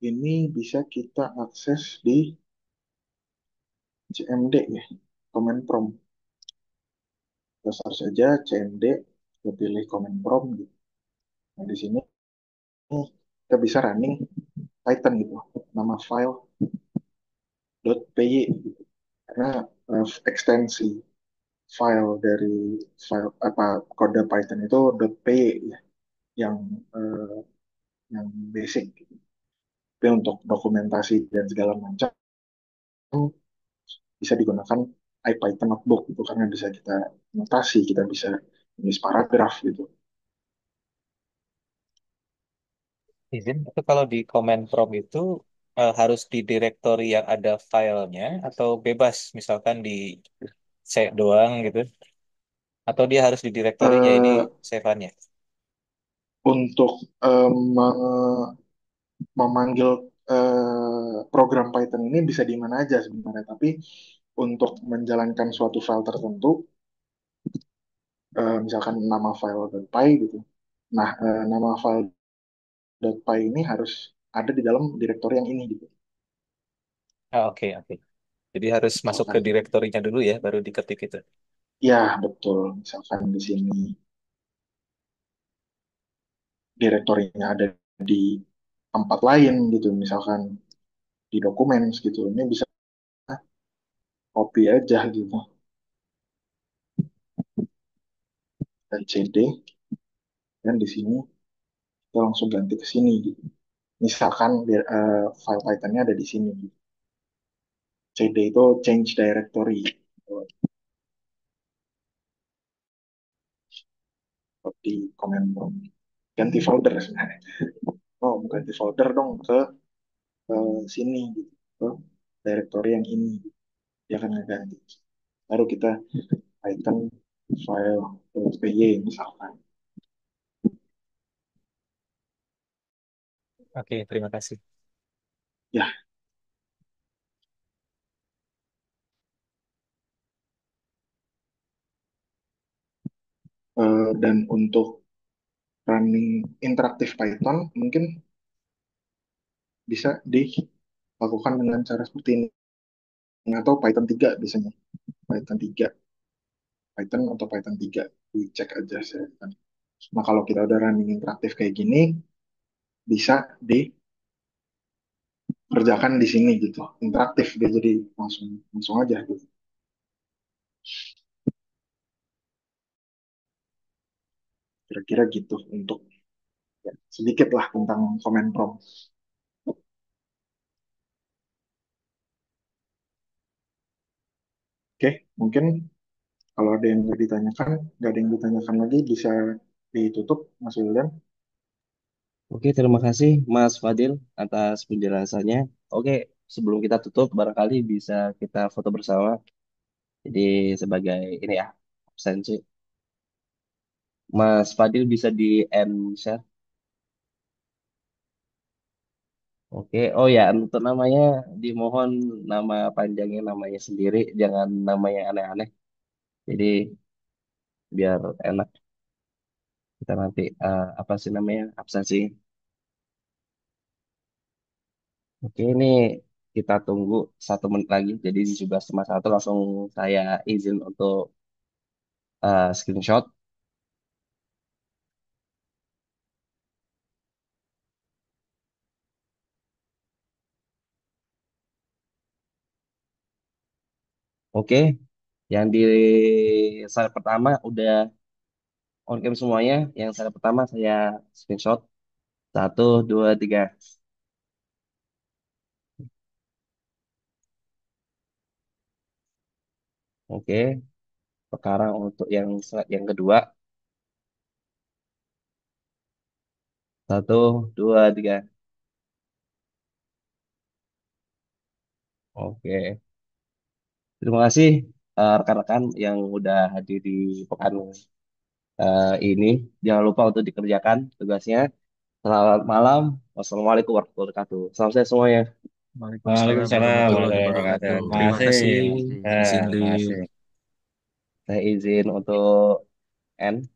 Ini bisa kita akses di CMD ya, comment prompt. Kita search saja CMD, kita pilih comment prompt gitu. Nah, di sini kita bisa running Python gitu, nama file .py gitu. Karena ekstensi file dari file apa kode Python itu .py ya, yang eh, yang basic gitu. Tapi untuk dokumentasi dan segala macam bisa digunakan IPython notebook itu karena bisa kita notasi, kita bisa tulis paragraf gitu. Izin, itu kalau di command prompt itu harus di directory yang ada filenya atau bebas, misalkan di C doang gitu, atau dia harus di directory-nya ini Eh, save-annya. untuk memanggil program Python ini bisa di mana aja sebenarnya, tapi untuk menjalankan suatu file tertentu, misalkan nama file .py gitu. Nah, nama file .py ini harus ada di dalam direktori yang ini gitu. Ah, oke, oke. Jadi harus masuk ke Misalkan, direktorinya dulu ya, baru diketik itu. ya betul, misalkan di sini direktorinya ada di tempat lain gitu, misalkan di dokumen gitu. Ini bisa copy aja gitu. Dan CD, dan di sini kita langsung ganti ke sini gitu. Misalkan file Python-nya ada di sini. CD itu change directory. Di command prompt. Ganti folder sebenarnya. Oh, ganti folder dong ke sini gitu. Ke directory yang ini. Dia akan ngeganti. Baru kita Python file .py misalkan. Oke, terima kasih. Ya, dan untuk running interaktif Python mungkin bisa dilakukan dengan cara seperti ini. Atau Python 3 biasanya. Python 3 Python atau Python 3 dicek aja saya kan. Nah, kalau kita udah running interaktif kayak gini, bisa dikerjakan di sini gitu. Interaktif dia jadi langsung langsung aja gitu. Kira-kira gitu untuk ya, sedikit lah tentang command prompt. Oke, mungkin kalau ada yang nggak ditanyakan, nggak ada yang ditanyakan lagi, bisa ditutup, Mas William. Oke, terima kasih Mas Fadil atas penjelasannya. Oke, sebelum kita tutup, barangkali bisa kita foto bersama. Jadi sebagai ini ya, absensi. Mas Fadil bisa di end share. Oke, oh ya, untuk namanya dimohon nama panjangnya namanya sendiri, jangan namanya aneh-aneh. Jadi biar enak kita nanti apa sih namanya absensi. Oke, ini kita tunggu 1 menit lagi. Jadi di 11:01 langsung saya izin untuk screenshot. Oke, yang di slide pertama udah on cam semuanya. Yang slide pertama saya screenshot. 1, 2, 3. Oke, sekarang untuk yang slide yang kedua. 1, 2, 3. Oke, terima kasih rekan-rekan yang udah hadir di pekan ini. Jangan lupa untuk dikerjakan tugasnya. Selamat malam. Wassalamualaikum warahmatullahi wabarakatuh. Salam sehat semuanya. Waalaikumsalam Waalaikumsalam warahmatullahi warahmatullahi wabarakatuh. wabarakatuh. Terima Makasih, kasih. makasih. Izin Terima leave. kasih. Saya izin untuk end.